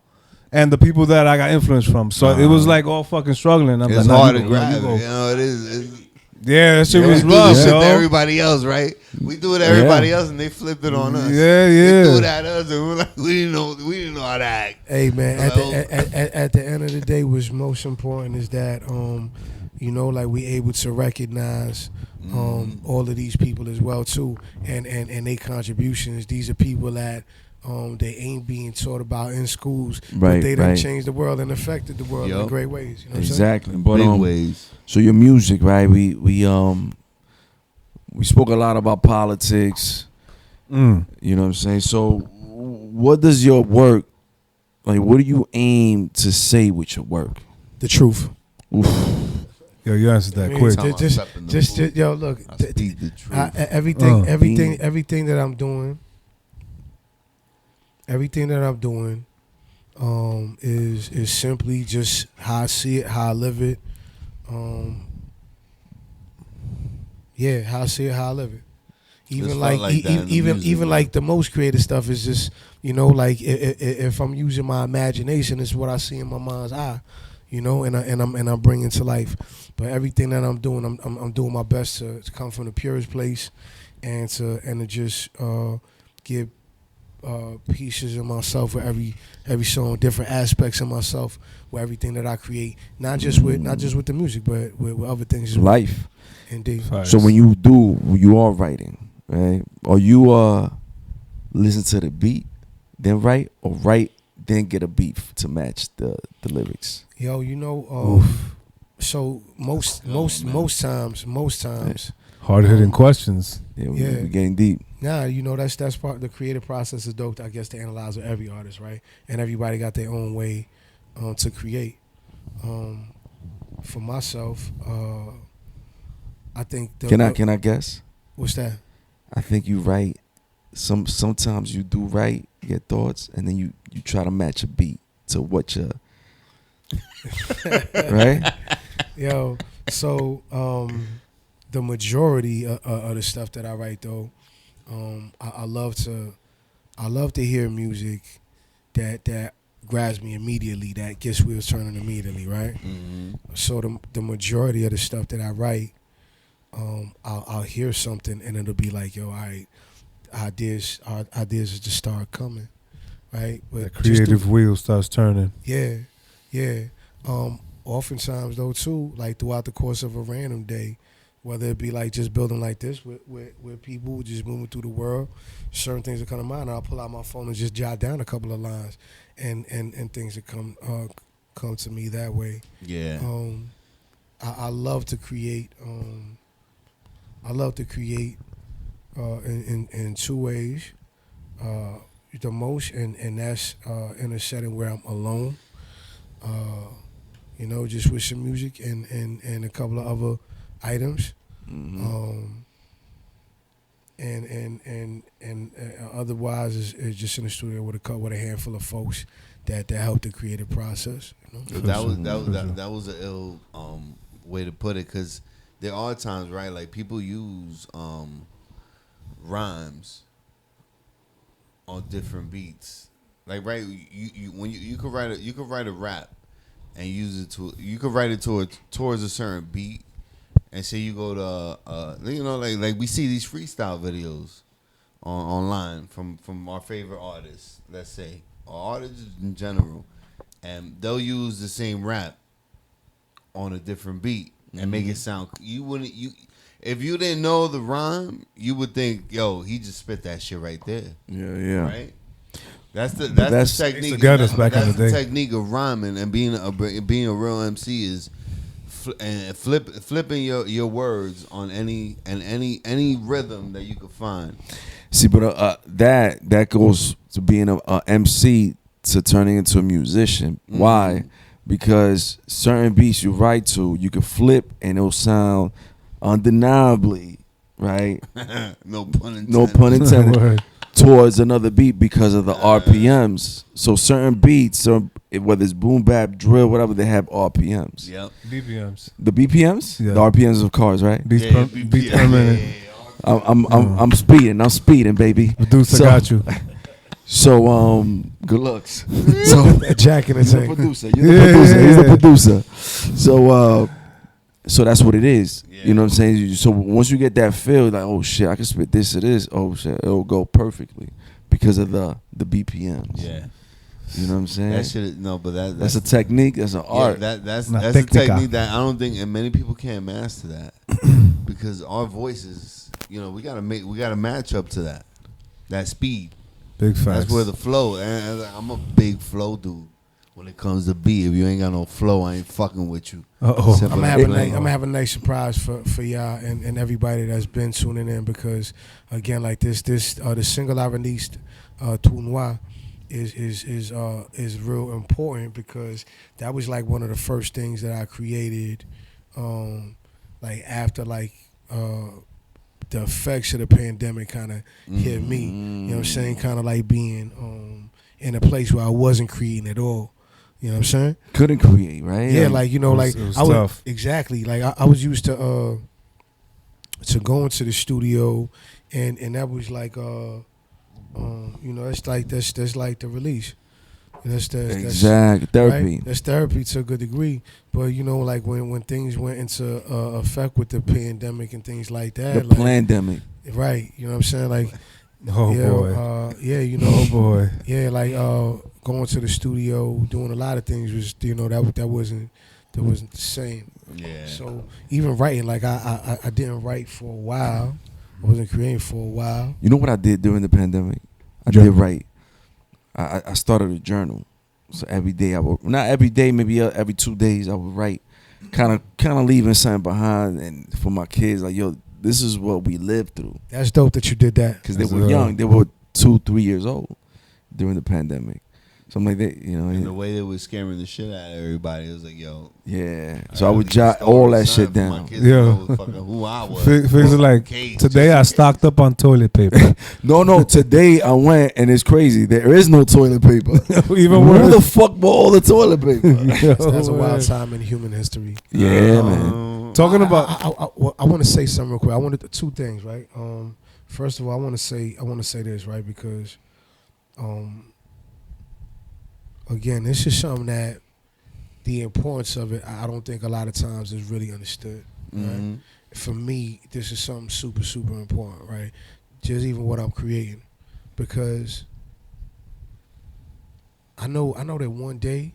Speaker 3: and the people that I got influence from. So it was like all fucking struggling. I'm
Speaker 4: It's
Speaker 3: like,
Speaker 4: hard
Speaker 3: nah,
Speaker 4: to
Speaker 3: you go,
Speaker 4: grab.
Speaker 3: you go.
Speaker 4: You know, it is.
Speaker 3: Yeah, that shit was
Speaker 4: We do
Speaker 3: rough,
Speaker 4: this shit
Speaker 3: yo.
Speaker 4: to everybody else, right? We do it to everybody else, and they flip it on us.
Speaker 3: Yeah,
Speaker 4: They
Speaker 3: yeah.
Speaker 4: do it at us, and we're like, we didn't know how to act.
Speaker 1: Hey, man,
Speaker 4: Hello?
Speaker 1: at the end of the day, what's most important is that you know, like, we able to recognize all of these people as well too, and their contributions. These are people that they ain't being taught about in schools,
Speaker 2: Right,
Speaker 1: but they done
Speaker 2: right.
Speaker 1: changed the world and affected the world in
Speaker 4: Yup.
Speaker 1: great ways. You know what
Speaker 2: Exactly. But
Speaker 4: Big ways.
Speaker 2: so your music, right? We spoke a lot about politics.
Speaker 3: Mm.
Speaker 2: You know what I'm saying? So what does your work, like, what do you aim to say with your work?
Speaker 1: I'm saying? The truth.
Speaker 2: Oof.
Speaker 3: Yo, you answered that
Speaker 1: I mean,
Speaker 3: quick.
Speaker 4: Time I
Speaker 1: Just,
Speaker 4: step in the
Speaker 1: just,
Speaker 4: booth,
Speaker 1: yo, look,
Speaker 4: I speak the truth.
Speaker 1: everything that I'm doing, is simply just how I see it, how I live it. Yeah, how I see it, how I live it. Even
Speaker 4: Just
Speaker 1: like,
Speaker 4: felt like that in the
Speaker 1: even
Speaker 4: music, man.
Speaker 1: like the most creative stuff is just, you know, like, if I'm using my imagination, it's what I see in my mind's eye, you know, and I'm bringing to life. But everything that I'm doing, I'm doing my best to come from the purest place, and to just give pieces of myself with every song, different aspects of myself with everything that I create, not just with the music, but with other things as well.
Speaker 2: Life.
Speaker 1: Indeed.
Speaker 3: Facts.
Speaker 2: So when you are writing, right? Or you listen to the beat, then write, or write, then get a beat to match the lyrics?
Speaker 1: Yo, you know, so most times,
Speaker 3: Hard hitting questions.
Speaker 2: Yeah,
Speaker 1: Yeah.
Speaker 2: we getting deep.
Speaker 1: nah, you know, that's part of the creative process is dope, I guess, to analyze with every artist, right? And everybody got their own way to create. For myself, I think
Speaker 2: Can I guess?
Speaker 1: what's that?
Speaker 2: I think you write. Sometimes you do write your thoughts, and then you try to match a beat to what you right.
Speaker 1: Yo, so the majority of the stuff that I write, though, I love to hear music that grabs me immediately, that gets wheels turning immediately, right? So the majority of the stuff that I write, I'll hear something and it'll be like, yo, all right, ideas just start coming, right? But
Speaker 3: The
Speaker 1: just
Speaker 3: creative wheel starts turning.
Speaker 1: yeah. Oftentimes though too, like throughout the course of a random day, whether it be like just building like this with people just moving through the world, certain things that come to mind. I'll pull out my phone and just jot down a couple of lines, and things that come to me that way.
Speaker 4: Yeah.
Speaker 1: I love to create. In two ways. The most, and that's in a setting where I'm alone. Just with some music and a couple of other items. Otherwise is just in the studio with a handful of folks that help the creative process.
Speaker 4: That was an ill way to put it, because there are times, right, like people use rhymes on different beats. Like, right, you could write a rap and use it you could write it towards a certain beat, and say you go to like we see these freestyle videos online from our favorite artists, let's say, or artists in general, and they'll use the same rap on a different beat and make it sound. If you didn't know the rhyme, you would think, yo, he just spit that shit right there.
Speaker 2: Yeah.
Speaker 4: Right. That's the technique.
Speaker 3: That's back in the day.
Speaker 4: Technique of rhyming and being a real MC is flipping your words on any rhythm that you could find.
Speaker 2: See, but that goes to being a MC to turning into a musician.
Speaker 4: Mm-hmm.
Speaker 2: Why? Because certain beats you write to, you can flip and it'll sound undeniably, right?
Speaker 4: No pun intended.
Speaker 2: No pun intended.
Speaker 3: Word.
Speaker 2: Towards another beat because of the RPMs. So certain beats, whether it's boom bap, drill, whatever, they have RPMs.
Speaker 4: Yep.
Speaker 3: BPMs.
Speaker 2: The BPMs,
Speaker 3: Yeah.
Speaker 2: the RPMs of cars, right?
Speaker 3: Beats per minute.
Speaker 2: I'm speeding, baby.
Speaker 3: Producer got you.
Speaker 2: So good looks. So
Speaker 1: Jack in the
Speaker 2: he's the
Speaker 1: tank.
Speaker 2: producer. He's the producer. So that's what it is.
Speaker 4: Yeah.
Speaker 2: You know what I'm saying? So once you get that feel, like, oh shit, I can spit this or this. Oh shit, it'll go perfectly because of the BPMs.
Speaker 4: Yeah.
Speaker 2: You know what I'm saying?
Speaker 4: That shit. No, but
Speaker 2: that's a technique. That's an art.
Speaker 4: That's
Speaker 3: Una
Speaker 4: a
Speaker 3: técnica.
Speaker 4: technique that I don't think, and many people can't master that, because our voices, we gotta match up to that speed.
Speaker 3: Big facts.
Speaker 4: That's where the flow. And I'm a big flow dude. When it comes to beat, if you ain't got no flow, I ain't fucking with you.
Speaker 3: Uh-oh.
Speaker 1: I'm
Speaker 4: Simple
Speaker 1: gonna
Speaker 4: as
Speaker 1: have
Speaker 4: plain.
Speaker 1: a nice surprise for y'all and everybody that's been tuning in, because again, like this the single I released, Tout Noir, is real important, because that was like one of the first things that I created, like after the effects of the pandemic kind of hit me. You know what I'm saying? Kind of like being in a place where I wasn't creating at all. You know what I'm saying?
Speaker 2: Couldn't create, right?
Speaker 1: Yeah, like
Speaker 3: it was
Speaker 1: I was
Speaker 3: tough.
Speaker 1: exactly like I was used to going to the studio, and that was like that's like the release. That's
Speaker 2: exact therapy.
Speaker 1: Right? That's therapy to a good degree. But like when things went into effect with the pandemic and things like that,
Speaker 2: The pandemic.
Speaker 1: right? You know what I'm saying? Like,
Speaker 3: Oh
Speaker 1: yeah,
Speaker 3: boy.
Speaker 1: Oh
Speaker 3: boy.
Speaker 1: Yeah, like going to the studio, doing a lot of things was that wasn't the same.
Speaker 4: Yeah.
Speaker 1: So even writing, like I didn't write for a while. I wasn't creating for a while.
Speaker 2: You know what I did during the pandemic? I
Speaker 3: Journal.
Speaker 2: did write. I started a journal. So every day not every day, maybe every 2 days I would write, kind of leaving something behind, and for my kids, like, yo, this is what we lived through.
Speaker 1: That's dope that you did that.
Speaker 2: Because they were young. They were 2-3 years old during the pandemic. So I'm like,
Speaker 4: And the way they were scaring the shit out of everybody, it was like, yo.
Speaker 2: yeah. So I would jot all that shit down.
Speaker 3: Yeah.
Speaker 4: Who I was.
Speaker 3: Fix it like, today I stocked up on toilet paper.
Speaker 2: No. Today I went, and it's crazy. There is no toilet paper.
Speaker 3: Even
Speaker 2: Where
Speaker 3: worse.
Speaker 2: the fuck were all the toilet paper?
Speaker 1: That's a wild time in human history.
Speaker 2: Yeah, man.
Speaker 3: Talking about
Speaker 1: I want to say something real quick. I wanted two things, right? First of all, I want to say this, right? Because again, this is something that the importance of it, I don't think a lot of times is really understood. Right?
Speaker 4: Mm-hmm.
Speaker 1: For me, this is something super, super important, right? just even what I'm creating, because I know that one day,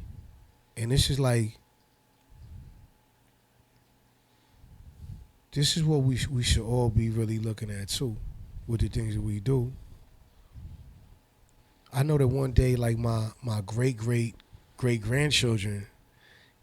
Speaker 1: and this is what we should all be really looking at too, with the things that we do. I know that one day, like my great grandchildren,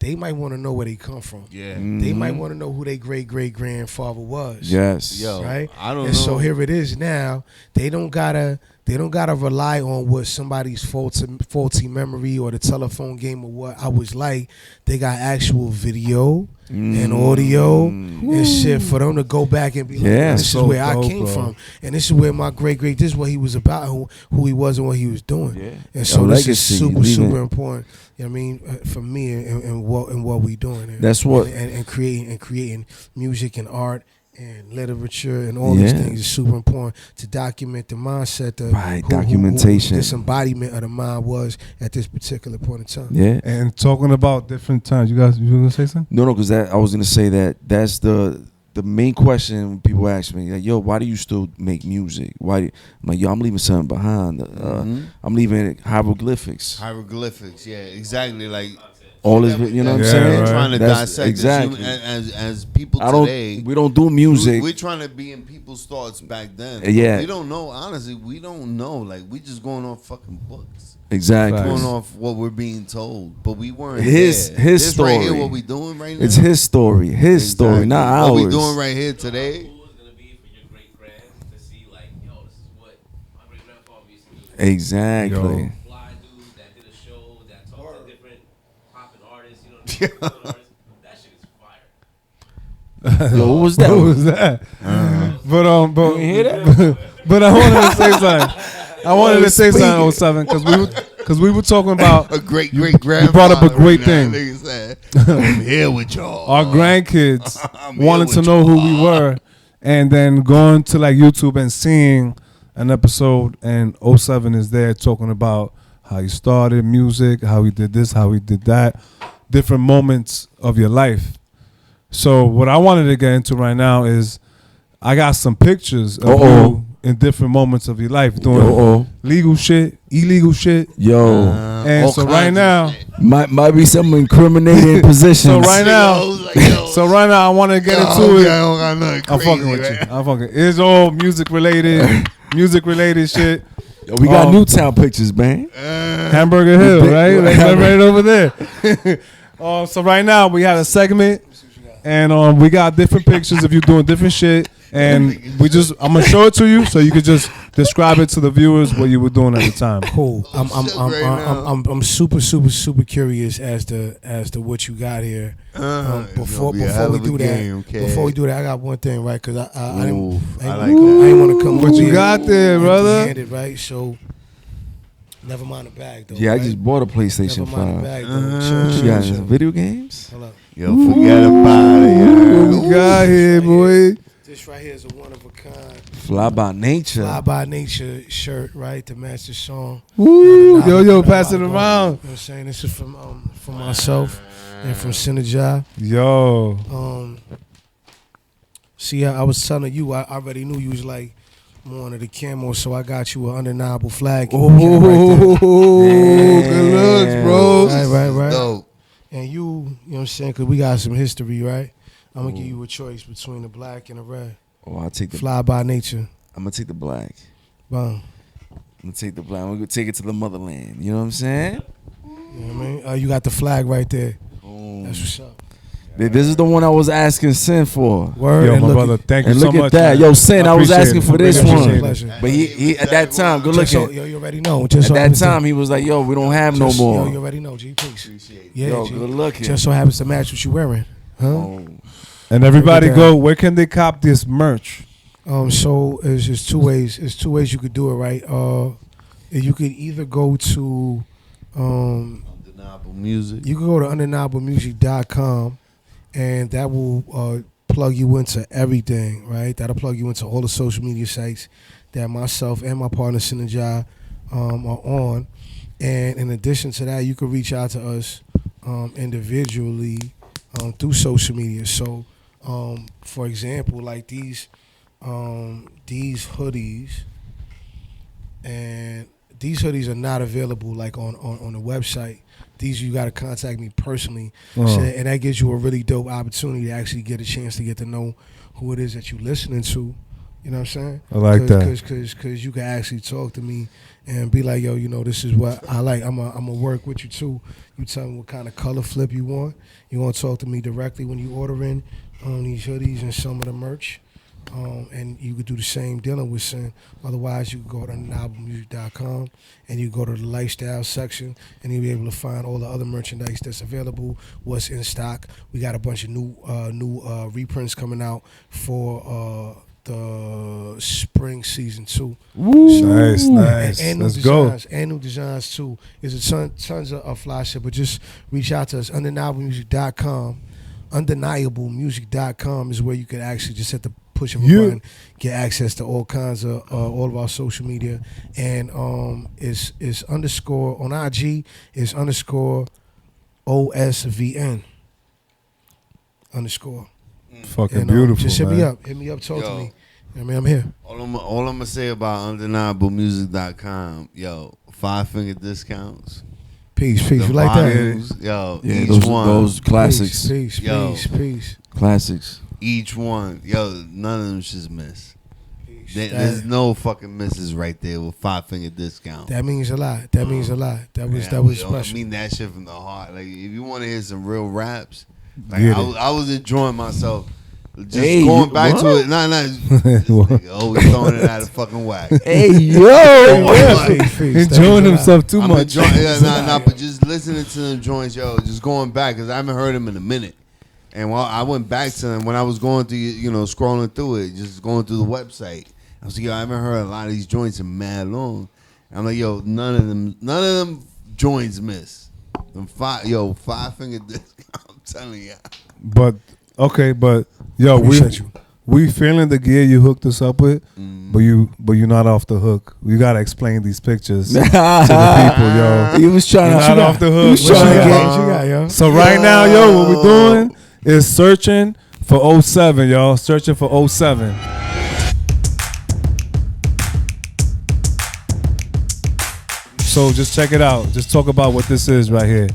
Speaker 1: they might want to know where they come from.
Speaker 4: Yeah.
Speaker 1: They might want to know who their great grandfather was.
Speaker 2: Yes.
Speaker 4: Yo,
Speaker 1: Right?
Speaker 4: I don't
Speaker 1: and
Speaker 4: know.
Speaker 1: so here it is now. They don't gotta rely on what somebody's faulty memory or the telephone game or what I was like. They got actual video and audio and shit for them to go back and be like,
Speaker 2: Yeah,
Speaker 1: this
Speaker 3: so
Speaker 1: is where I
Speaker 3: dope,
Speaker 1: came
Speaker 3: bro.
Speaker 1: from, and this is where my great this is what he was about, who he was and what he was doing.
Speaker 2: Yeah.
Speaker 1: And so
Speaker 2: Your
Speaker 1: this
Speaker 2: legacy,
Speaker 1: is super
Speaker 2: leaving-
Speaker 1: important. You know what I mean, for me and what we doing.
Speaker 2: That's what-
Speaker 1: and creating music and art and literature and all these things is super important to document the mindset,
Speaker 2: documentation.
Speaker 1: who this embodiment of the mind was at this particular point in time.
Speaker 2: Yeah.
Speaker 3: And talking about different times, you were gonna say something?
Speaker 2: No, because I was gonna say that's the main question when people ask me, like, yo, why do you still make music? Why? I'm like, yo, I'm leaving something behind. I'm leaving hieroglyphics.
Speaker 4: Hieroglyphics, yeah, exactly. Like
Speaker 2: All is, you know what I'm
Speaker 3: Yeah,
Speaker 2: saying?
Speaker 3: right.
Speaker 4: trying to
Speaker 2: That's
Speaker 4: dissect
Speaker 2: exactly.
Speaker 4: this as people
Speaker 2: I don't.
Speaker 4: today.
Speaker 2: We don't do music.
Speaker 4: We're trying to be in people's thoughts back then.
Speaker 2: Yeah.
Speaker 4: We don't know. Honestly, we don't know. Like, we just going off fucking books.
Speaker 2: Exactly.
Speaker 4: Going off what we're being told. But we weren't
Speaker 2: His
Speaker 4: there.
Speaker 2: his
Speaker 4: This
Speaker 2: story.
Speaker 4: right here, what we doing right now?
Speaker 2: It's his story. His story, not ours.
Speaker 4: What we doing right here today?
Speaker 9: Cool is gonna be for your great grands to see, like, yo, this is what my great grandfather used to do.
Speaker 2: Exactly.
Speaker 9: Fly dude that did a show that talked to different poppin' artists, you know what I mean? That shit is fire.
Speaker 2: Yo, what was that?
Speaker 3: What was that? But
Speaker 2: You hear that?
Speaker 3: but I wanted to say something. I wanted to say something, 07, because we were talking about
Speaker 4: A great grandfather.
Speaker 3: you brought up a great thing.
Speaker 4: Nigga said, I'm here with y'all.
Speaker 3: Our grandkids
Speaker 4: I'm here
Speaker 3: wanted to
Speaker 4: with
Speaker 3: know who we were, and then going to like YouTube and seeing an episode, and 07 is there talking about how he started music, how he did this, how he did that, different moments of your life. So what I wanted to get into right now is I got some pictures of you in different moments of your life doing legal shit, illegal shit.
Speaker 2: Yo,
Speaker 3: And
Speaker 4: all
Speaker 3: so
Speaker 4: kinds
Speaker 3: right
Speaker 4: of
Speaker 3: now,
Speaker 4: shit.
Speaker 2: might be some incriminating positions.
Speaker 3: so right now,
Speaker 4: Like, yo,
Speaker 3: so right now I want to get into
Speaker 4: I
Speaker 3: it.
Speaker 4: don't got nothing
Speaker 3: I'm
Speaker 4: crazy,
Speaker 3: fucking with
Speaker 4: right?
Speaker 3: you. I'm fucking. It's all music related shit.
Speaker 2: Yo, we got Newtown pictures, man.
Speaker 3: Hamburger Hill, right? Like, right over there. So right now we had a segment, and we got different pictures of you doing different shit, and I'm gonna show it to you so you could just describe it to the viewers what you were doing at the time.
Speaker 1: Cool. I'm super curious as to what you got here. Before we do that, before we do that, I got one thing, right? Because I didn't want to come.
Speaker 3: What you got there, brother?
Speaker 1: Empty-handed, right? So never mind the bag, though.
Speaker 2: Yeah, I
Speaker 1: right?
Speaker 2: just bought a PlayStation
Speaker 1: Never mind the
Speaker 2: 5.
Speaker 1: bag, though.
Speaker 2: You got video games?
Speaker 1: Hold up.
Speaker 4: Yo, forget about it.
Speaker 3: What we got here, boy?
Speaker 1: This right here is a one of a kind
Speaker 2: Fly by nature.
Speaker 1: Fly by Nature shirt, right? To match the song.
Speaker 3: Woo! Yo, pass it around.
Speaker 1: You know what I'm saying? This is from myself and from Synergy.
Speaker 3: Yo.
Speaker 1: See, I was telling you, I already knew you was like more under the camo, so I got you an undeniable flag.
Speaker 3: Oh, good looks, bro.
Speaker 1: Right.
Speaker 4: Dope.
Speaker 1: And you know what I'm saying? Because we got some history, right? I'm going to give you a choice between the black and the red.
Speaker 2: Oh, I'll take the.
Speaker 1: Fly by Nature.
Speaker 2: I'm gonna take the black.
Speaker 1: Boom.
Speaker 2: I'm gonna take the black. I'm gonna take it to the motherland. You know what I'm saying?
Speaker 1: You know what I mean? You got the flag right there. That's what's up.
Speaker 2: This is the one I was asking Sin for.
Speaker 1: Word.
Speaker 3: Yo,
Speaker 1: and
Speaker 3: my
Speaker 1: look,
Speaker 3: brother, thank you
Speaker 2: And
Speaker 3: so
Speaker 2: look
Speaker 3: much.
Speaker 2: at that.
Speaker 3: man.
Speaker 2: Yo, Sin, I was
Speaker 3: appreciate
Speaker 2: asking
Speaker 3: it.
Speaker 2: for this
Speaker 3: Appreciate
Speaker 2: one.
Speaker 3: it.
Speaker 1: Pleasure.
Speaker 2: But he at that time, good
Speaker 1: Just so,
Speaker 2: looking.
Speaker 1: yo, you already know. Just
Speaker 2: At
Speaker 1: so
Speaker 2: that
Speaker 1: happens to-
Speaker 2: time, he was like, "Yo, we don't have no
Speaker 1: just-
Speaker 2: more."
Speaker 1: Yo, you already know, G. Peace. Yeah,
Speaker 2: Yo,
Speaker 1: G.
Speaker 2: good looking.
Speaker 1: Just so happens to match what you wearing. Huh?
Speaker 2: Oh.
Speaker 3: And everybody
Speaker 1: Look at that.
Speaker 3: go, where can they cop this merch?
Speaker 1: So it's just two ways. It's two ways you could do it, right? You could either go to
Speaker 4: Undeniable music.
Speaker 1: you can go to undeniablemusic.com, and that will plug you into everything, right? That'll plug you into all the social media sites that myself and my partner Synergy are on. And in addition to that, you can reach out to us individually through social media. So, for example, like these these hoodies, and these hoodies are not available like on the website. These you got to contact me personally, and that gives you a really dope opportunity to actually get a chance to get to know who it is that you're listening to. You know what I'm saying?
Speaker 3: I like that.
Speaker 1: Because you can actually talk to me and be like, yo, you know, this is what I like. I'm a work with you too. You tell me what kind of color flip you want. You want to talk to me directly when you ordering these hoodies and some of the merch. And you could do the same dealing with Sin. Otherwise, you can go to undeniablemusic.com and you go to the lifestyle section and you'll be able to find all the other merchandise that's available, what's in stock. We got a bunch of new reprints coming out for the spring season too.
Speaker 3: Nice.
Speaker 1: And new
Speaker 3: Let's
Speaker 1: designs,
Speaker 3: go.
Speaker 1: and new designs too. There's tons of fly shit, but just reach out to us, undeniablemusic.com. Undeniablemusic.com is where you can actually just hit the push of a button, get access to all kinds of all of our social media, and it's underscore on IG is underscore OSVN underscore.
Speaker 3: Fucking
Speaker 1: And,
Speaker 3: beautiful.
Speaker 1: just hit
Speaker 3: man.
Speaker 1: me up, talk to
Speaker 4: Yo.
Speaker 1: me. I mean, I'm here.
Speaker 4: All I'm gonna say about undeniablemusic.com, yo, 5-finger discounts.
Speaker 1: Peace.
Speaker 4: The
Speaker 1: We like that.
Speaker 4: volumes, yo,
Speaker 2: Yeah,
Speaker 4: each one,
Speaker 2: those classics.
Speaker 1: Peace.
Speaker 4: Yo.
Speaker 2: Classics.
Speaker 4: each one, yo, none of them should miss. There's no fucking misses right there with 5-finger discount.
Speaker 1: That means a lot. That means a lot. That was
Speaker 4: yo,
Speaker 1: special.
Speaker 4: I mean that shit from the heart. Like if you want to hear some real raps, like
Speaker 3: Get
Speaker 4: I was enjoying myself. Just
Speaker 2: Hey,
Speaker 4: going back
Speaker 2: what?
Speaker 4: to it. Nah, this nigga always throwing it out of fucking whack.
Speaker 2: Hey, yo.
Speaker 3: Enjoying himself too
Speaker 4: I'm
Speaker 3: much.
Speaker 4: enjoying, but just listening to them joints, yo, just going back because I haven't heard them in a minute. And while I went back to them when I was going through, scrolling through it, just going through the website. I was like, yo, I haven't heard a lot of these joints in mad long. And I'm like, yo, none of them joints miss. Them 5-finger discount. I'm telling you.
Speaker 3: But yo, we feeling the gear you hooked us up with, but you're not off the hook. You gotta explain these pictures to the people, yo.
Speaker 2: He was trying
Speaker 3: You're
Speaker 2: to
Speaker 3: not off the hook.
Speaker 1: What you got, yo?
Speaker 3: So right now, yo, what we're doing is searching for 07, y'all. Searching for 07. So just check it out. Just talk about what this is right here.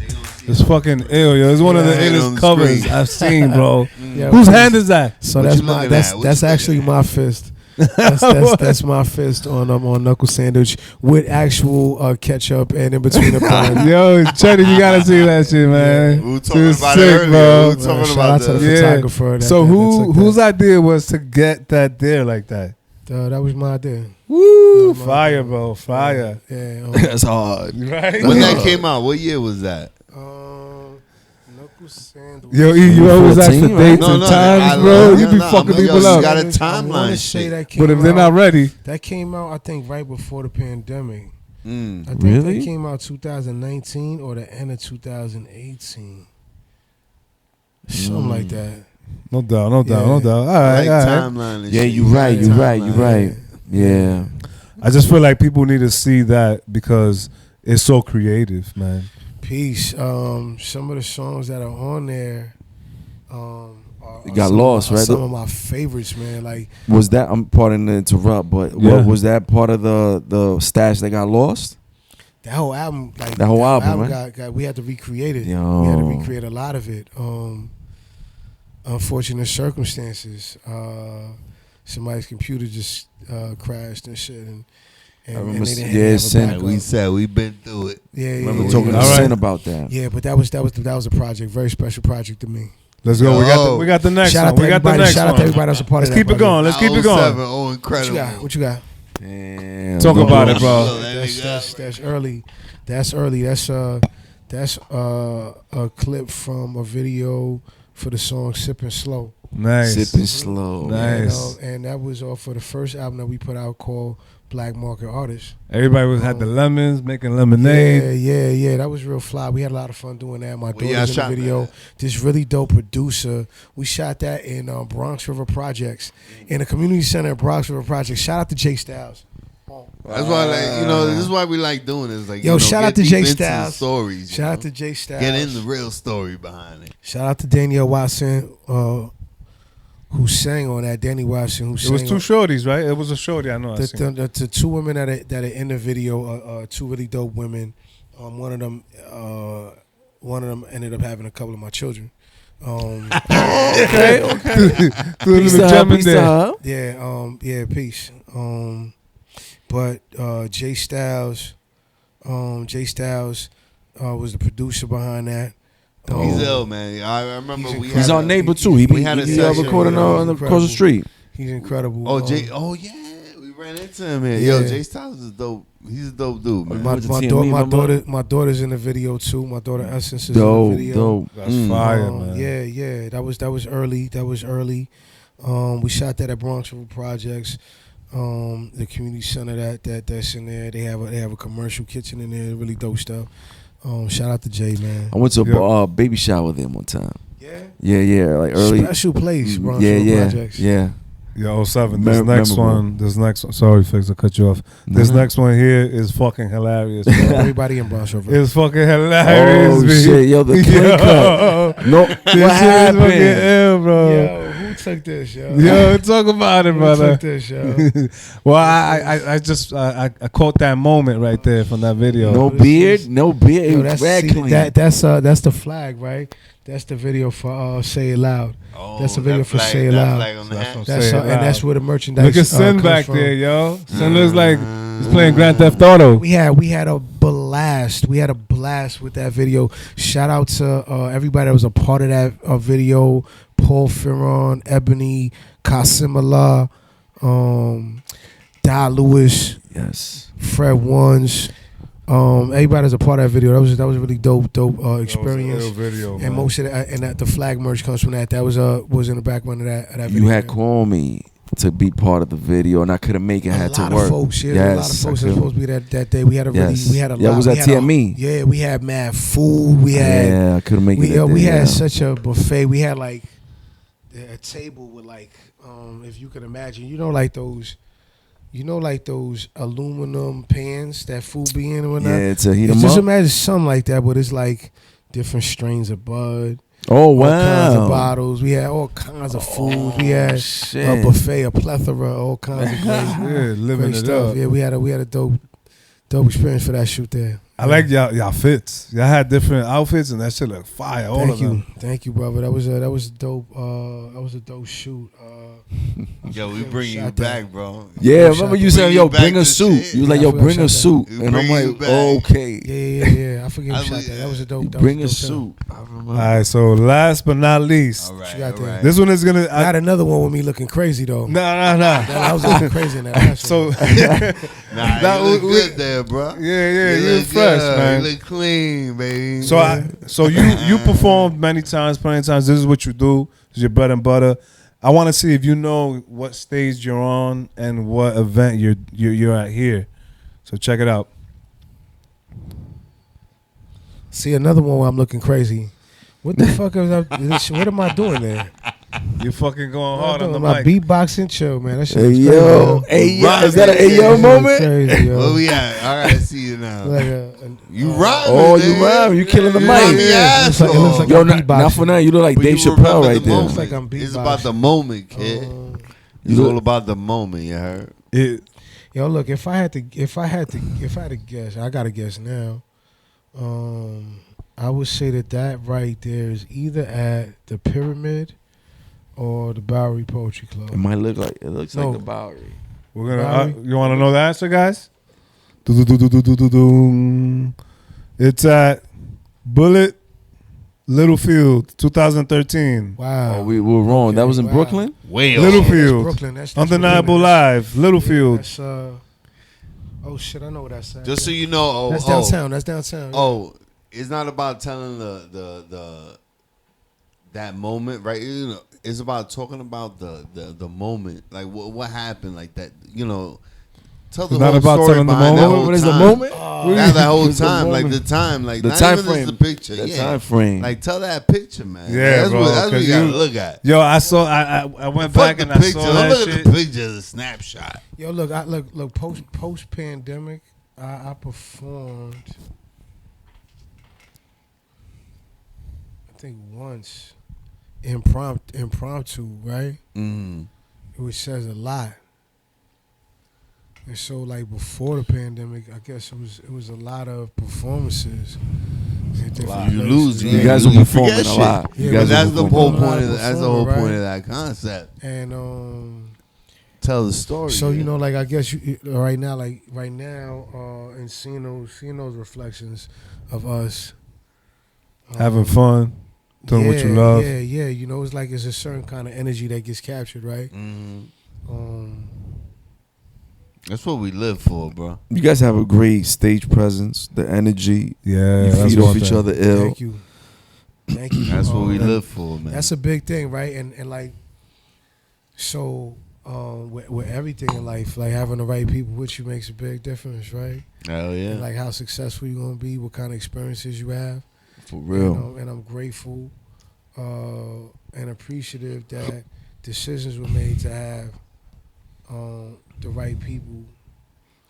Speaker 3: It's fucking ill, yo. It's one of the illest covers
Speaker 4: screen.
Speaker 3: I've seen, bro.
Speaker 1: Yo,
Speaker 3: Whose hand is that?
Speaker 1: So
Speaker 4: What
Speaker 1: that's
Speaker 4: you
Speaker 1: my
Speaker 4: looking
Speaker 1: that's
Speaker 4: at? What
Speaker 1: that's
Speaker 4: you
Speaker 1: actually
Speaker 4: looking
Speaker 1: my fist. That's my fist on Knuckle Sandwich with actual ketchup and in between the bun.
Speaker 3: Yo, Chetty, you gotta see that shit, man.
Speaker 4: We were talking
Speaker 3: It's
Speaker 4: about
Speaker 3: sick,
Speaker 4: it earlier.
Speaker 3: bro.
Speaker 4: We were talking
Speaker 1: Shout
Speaker 4: about
Speaker 1: out to the
Speaker 4: that.
Speaker 1: photographer.
Speaker 3: So
Speaker 1: that took
Speaker 3: whose idea was to get that there like that?
Speaker 1: that was my idea.
Speaker 3: Woo, fire, bro, fire.
Speaker 1: Yeah.
Speaker 2: That's hard.
Speaker 3: Right?
Speaker 4: When that came out, what year was that?
Speaker 1: Knuckle Sandwich.
Speaker 3: Yo, you always ask for
Speaker 2: 14,
Speaker 3: dates
Speaker 2: right?
Speaker 3: and times, bro. You be fucking people
Speaker 4: You
Speaker 3: up.
Speaker 4: got a
Speaker 1: I wanna
Speaker 4: timeline
Speaker 1: say
Speaker 4: shit.
Speaker 1: that came
Speaker 3: But if they're
Speaker 1: out-
Speaker 3: not ready,
Speaker 1: that came out, I think, right before the pandemic. I think
Speaker 2: Really?
Speaker 1: that came out 2019 or the end of 2018. Something like that.
Speaker 3: no doubt. All
Speaker 4: I
Speaker 3: right,
Speaker 4: like
Speaker 3: all right.
Speaker 4: timeline and
Speaker 2: Yeah,
Speaker 4: shit.
Speaker 2: you're right.
Speaker 4: Timeline.
Speaker 2: Yeah.
Speaker 3: I just feel like people need to see that because it's so creative, man.
Speaker 1: Peace. Some of the songs that are on there are
Speaker 2: got
Speaker 1: some-
Speaker 2: lost,
Speaker 1: are
Speaker 2: right?
Speaker 1: Some of my favorites, man. Like
Speaker 2: Was that? I'm pardon to interrupt, but
Speaker 3: Yeah.
Speaker 2: was that part of the stash that got lost?
Speaker 1: that whole album, like
Speaker 2: That whole album, right?
Speaker 1: got we had to recreate it.
Speaker 2: Yo.
Speaker 1: We had to recreate a lot of it. Unfortunate circumstances. Somebody's computer just crashed and shit, and
Speaker 2: I remember
Speaker 1: and they didn't
Speaker 2: yeah,
Speaker 1: have a
Speaker 2: Sin-
Speaker 1: backup.
Speaker 4: We said we've been through it.
Speaker 1: Yeah,
Speaker 2: I remember
Speaker 1: yeah,
Speaker 2: talking
Speaker 1: yeah.
Speaker 2: to
Speaker 3: All right.
Speaker 2: Sin about that.
Speaker 1: Yeah, but that was a project, very special project to me.
Speaker 3: Let's go. We got the next
Speaker 1: Shout
Speaker 3: one.
Speaker 1: out to
Speaker 3: We got the
Speaker 1: everybody.
Speaker 3: next
Speaker 1: Shout out
Speaker 3: one.
Speaker 1: to everybody that's a part
Speaker 3: Let's
Speaker 1: of that.
Speaker 3: keep it going. Let's keep it
Speaker 4: 07,
Speaker 3: going.
Speaker 4: oh,
Speaker 1: What you
Speaker 4: incredible.
Speaker 1: got? What you got?
Speaker 2: Damn.
Speaker 3: Talk
Speaker 2: Don't
Speaker 3: about
Speaker 2: do
Speaker 3: it, bro.
Speaker 1: That's early. That's early. That's a clip from a video for the song "Sippin' Slow."
Speaker 3: Nice.
Speaker 2: Sipping slow.
Speaker 3: Nice.
Speaker 1: And that was off for the first album that we put out called Black Market Artists.
Speaker 3: Everybody had the lemons, making lemonade.
Speaker 1: Yeah. That was real fly. We had a lot of fun doing that. My
Speaker 4: Where y'all
Speaker 1: daughter's in
Speaker 4: shot
Speaker 1: the video.
Speaker 4: that?
Speaker 1: This really dope producer. We shot that in Bronx River Projects, in a community center in Bronx River Projects. Shout out to Jay Styles.
Speaker 4: That's why, this is why we like doing this. Like,
Speaker 1: Yo, shout
Speaker 4: get
Speaker 1: out to
Speaker 4: deep
Speaker 1: Jay
Speaker 4: into the
Speaker 1: Styles.
Speaker 4: Stories.
Speaker 1: Shout out to Jay Styles.
Speaker 4: Get in the real story behind it.
Speaker 1: Shout out to Danielle Watson, who sang on that. Danny Washington, who
Speaker 3: It
Speaker 1: sang.
Speaker 3: was two shorties, right? It was a shorty. I know. I seen.
Speaker 1: The two women that are in the video, two really dope women. One of them ended up having a couple of my children.
Speaker 2: Okay.
Speaker 3: Peace to her, peace to her.
Speaker 1: Yeah, peace. But Jay Styles was the producer behind that.
Speaker 4: He's ill, man. I remember
Speaker 2: He's our neighbor too. He
Speaker 4: had a
Speaker 2: he
Speaker 4: session,
Speaker 2: recording on across the street.
Speaker 1: He's incredible.
Speaker 4: Oh, yeah, we ran into him here.
Speaker 1: Yeah.
Speaker 4: Yo, Jay Styles is dope. He's a dope dude, man.
Speaker 1: My daughter's in the video too. My daughter Essence is in the video.
Speaker 2: Dope.
Speaker 3: That's fire, man.
Speaker 1: Yeah. That was early. We shot that at Bronx River Projects, the community center that's in there. They have a commercial kitchen in there. Really dope stuff. Shout out to Jay, man.
Speaker 2: I went to a baby shower with him one time.
Speaker 1: Yeah.
Speaker 2: Yeah, like early.
Speaker 1: Special place, Bronx River Projects.
Speaker 2: Yeah.
Speaker 3: Yeah, 07. This next one. Sorry, Fix, I cut you off. This next one here is fucking hilarious. Bro.
Speaker 1: Everybody in Bronx River.
Speaker 3: It's fucking hilarious.
Speaker 2: Oh shit, yo, the clean cut. No, what happened?
Speaker 3: Fucking ill, bro.
Speaker 1: Yo, who took this, yo?
Speaker 3: Yo, talk about it, brother.
Speaker 1: Who took this, yo?
Speaker 3: Well, I just caught that moment right there from that video.
Speaker 2: No beard.
Speaker 1: Yo,
Speaker 2: That's clean.
Speaker 1: that's the flag, right? That's the video for Say It Loud.
Speaker 4: Oh,
Speaker 1: that's the video
Speaker 4: that
Speaker 1: for
Speaker 4: flag,
Speaker 1: Say It
Speaker 4: that
Speaker 1: Loud.
Speaker 4: flag on the hat.
Speaker 1: And that's where the merchandise.
Speaker 3: Look at Sin back
Speaker 1: from.
Speaker 3: there, yo. Sin looks like he's playing Grand Theft Auto.
Speaker 1: We had a blast. We had a blast with that video. Shout out to everybody that was a part of that video. Paul Ferron, Ebony, Kasimala, Da Lewis,
Speaker 2: Yes.
Speaker 1: Fred Ones. Everybody was a part of that video. That was a really dope experience.
Speaker 3: That was a real video,
Speaker 1: and
Speaker 3: man.
Speaker 1: most of that, the flag merch comes from that. That was in the background of that video.
Speaker 2: You had called me to be part of the video, and I couldn't make it. Had to work.
Speaker 1: A lot of folks that was supposed to be that day. We had a lot.
Speaker 2: It was at TME.
Speaker 1: Yeah, we had mad food. We had.
Speaker 2: I couldn't make it.
Speaker 1: We had such a buffet. We had like a table with like, if you can imagine, like those aluminum pans that food be in and whatnot.
Speaker 2: Yeah, to heat them up.
Speaker 1: Just imagine something like that, but it's like different strains of bud.
Speaker 2: Oh, wow.
Speaker 1: All kinds of bottles. We had all kinds of food. We had a buffet, a plethora, all kinds of great stuff.
Speaker 3: Up.
Speaker 1: Yeah, we had a dope experience for that shoot there.
Speaker 3: I like y'all fits. Y'all had different outfits, and that shit looked fire. All of them.
Speaker 1: Thank you, brother. That was a dope. That was a dope shoot.
Speaker 4: Yo, we bring you back, bro.
Speaker 2: Yeah, remember you said, "Yo, bring a suit."
Speaker 4: Shit.
Speaker 2: You was like, "Yo, bring a suit,"
Speaker 4: We
Speaker 2: and I'm
Speaker 4: bring you
Speaker 2: like,
Speaker 4: back.
Speaker 2: "Okay."
Speaker 1: Yeah. I forget who shot that. That was a dope.
Speaker 2: Bring a
Speaker 1: dope
Speaker 2: suit.
Speaker 1: film.
Speaker 2: I remember.
Speaker 3: All right, so last but not least,
Speaker 4: All
Speaker 1: She got
Speaker 4: right,
Speaker 1: that.
Speaker 4: all right.
Speaker 3: this one is gonna.
Speaker 1: I had another one with me looking crazy though.
Speaker 3: Nah.
Speaker 1: I was looking crazy in that last
Speaker 3: So
Speaker 1: one.
Speaker 4: Nah, you look good there, bro.
Speaker 3: yeah, you
Speaker 4: look
Speaker 3: fresh,
Speaker 4: good.
Speaker 3: man.
Speaker 4: You look clean, baby.
Speaker 3: So you performed many times, plenty of times. This is what you do. This is your bread and butter. I want to see if you know what stage you're on and what event you're at here. So check it out.
Speaker 1: See another one where I'm looking crazy. What the fuck is what am I doing there?
Speaker 3: You fucking going hard on the
Speaker 1: my
Speaker 3: mic.
Speaker 1: beatboxing show, man. That shit
Speaker 2: Hey
Speaker 1: was
Speaker 2: yo,
Speaker 1: crazy,
Speaker 2: is that an hey yo moment?
Speaker 1: Crazy, yo.
Speaker 4: Where we at? All right, I see you now. You rhyming,
Speaker 2: Oh, you
Speaker 4: nigga.
Speaker 2: rhyme. You killing the
Speaker 4: You
Speaker 2: mic.
Speaker 4: rhyming your ass
Speaker 1: It looks like
Speaker 2: Yo,
Speaker 1: I'm
Speaker 2: not
Speaker 1: beatboxing.
Speaker 2: for nothing. You look like
Speaker 4: But
Speaker 2: Dave
Speaker 4: you
Speaker 2: Chappelle
Speaker 4: remember
Speaker 2: right
Speaker 4: the
Speaker 2: there.
Speaker 4: moment.
Speaker 1: Like I'm
Speaker 4: It's about the moment, kid. It's all about the moment. You heard?
Speaker 1: Yo, look, if I had to guess, I gotta guess now. I would say that right there is either at the Pyramid or the Bowery Poetry Club.
Speaker 2: It might look like like
Speaker 1: No.
Speaker 2: the Bowery.
Speaker 3: We're gonna. You want to know the answer, guys? Do-do-do-do-do-do-do. It's at Bullet Littlefield, 2013.
Speaker 1: Wow.
Speaker 2: Oh, we were wrong.
Speaker 1: Okay,
Speaker 2: that was in
Speaker 1: wow.
Speaker 2: Brooklyn.
Speaker 4: Way
Speaker 3: Littlefield.
Speaker 1: Brooklyn. That's
Speaker 3: Undeniable
Speaker 1: Brooklyn.
Speaker 3: Live. Littlefield.
Speaker 1: That's, oh shit, I know what that's at.
Speaker 4: Just so you know,
Speaker 1: That's downtown. That's downtown. Yeah.
Speaker 4: Oh, it's not about telling the that moment, right? You know, it's about talking about the moment, like what happened, like that. You know, tell the
Speaker 3: It's not
Speaker 4: whole
Speaker 3: about
Speaker 4: story
Speaker 3: telling the
Speaker 4: behind that
Speaker 3: moment.
Speaker 4: whole
Speaker 2: What is the
Speaker 4: time.
Speaker 2: moment?
Speaker 4: That whole
Speaker 2: It's the
Speaker 4: time, like
Speaker 2: moment.
Speaker 4: the time, like
Speaker 2: The
Speaker 4: not
Speaker 2: time
Speaker 4: even just
Speaker 2: frame.
Speaker 4: the picture.
Speaker 2: The
Speaker 4: Yeah,
Speaker 2: time frame.
Speaker 4: like tell that picture, man.
Speaker 3: Yeah,
Speaker 4: that's
Speaker 3: bro,
Speaker 4: what we
Speaker 3: 'cause
Speaker 4: gotta
Speaker 3: you-
Speaker 4: look at.
Speaker 3: Yo, I saw. I went
Speaker 4: Fuck
Speaker 3: back
Speaker 4: the
Speaker 3: and I
Speaker 4: picture.
Speaker 3: saw
Speaker 4: Don't
Speaker 3: that
Speaker 4: look
Speaker 3: shit.
Speaker 4: at the picture as a snapshot.
Speaker 1: Yo, look, post pandemic, I performed. I think once impromptu, right?
Speaker 4: Mm.
Speaker 1: Which says a lot. And so, like before the pandemic, I guess it was a lot of performances.
Speaker 4: You lose.
Speaker 2: You guys were
Speaker 4: you
Speaker 2: performing
Speaker 4: forget
Speaker 2: a
Speaker 4: shit.
Speaker 2: lot.
Speaker 1: Yeah,
Speaker 2: You guys
Speaker 4: But that's
Speaker 2: were
Speaker 4: the
Speaker 2: performing
Speaker 4: whole
Speaker 2: a lot.
Speaker 4: point. That's the whole
Speaker 1: Right?
Speaker 4: point of that concept.
Speaker 1: And
Speaker 4: Tell the story.
Speaker 1: so you
Speaker 4: man.
Speaker 1: know, like I guess right now, and seeing those reflections of us
Speaker 3: Having fun, doing what you love.
Speaker 1: Yeah. You know, it's like it's a certain kind of energy that gets captured, right?
Speaker 4: That's what we live for, bro.
Speaker 2: You guys have a great stage presence. The energy.
Speaker 3: Yeah,
Speaker 2: You
Speaker 3: that's
Speaker 2: feed off
Speaker 3: one
Speaker 2: each
Speaker 3: thing.
Speaker 2: other ill.
Speaker 1: Thank you.
Speaker 4: That's what we
Speaker 1: and
Speaker 4: live for, man.
Speaker 1: That's a big thing, right? And like, so with everything in life, like having the right people with you makes a big difference, right?
Speaker 4: Hell yeah.
Speaker 1: And like how successful you're gonna be, what kind of experiences you have.
Speaker 2: For real.
Speaker 1: And I'm grateful and appreciative that decisions were made to have the right people.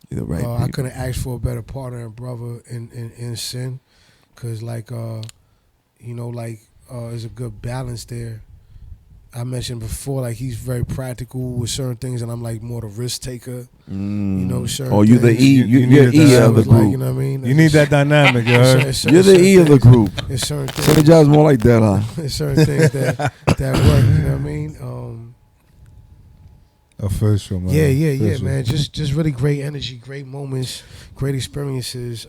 Speaker 2: You're the right people.
Speaker 1: I couldn't ask for a better partner and brother in sin, cause like there's a good balance there. I mentioned before, like he's very practical with certain things, and I'm like more the risk taker. You know, certain
Speaker 2: Oh, you're the
Speaker 1: things.
Speaker 2: E. You're
Speaker 3: need
Speaker 2: E
Speaker 3: that.
Speaker 2: of the
Speaker 1: It's like,
Speaker 2: group.
Speaker 1: you know what I mean?
Speaker 3: You need that dynamic, you heard?
Speaker 2: You're the E of the group.
Speaker 1: It's certain
Speaker 2: So the
Speaker 1: things.
Speaker 2: job's more like that, huh?
Speaker 1: There's certain things that work. You know what I mean?
Speaker 3: Official, man.
Speaker 1: Yeah,
Speaker 3: Official.
Speaker 1: man. Just really great energy, great moments, great experiences.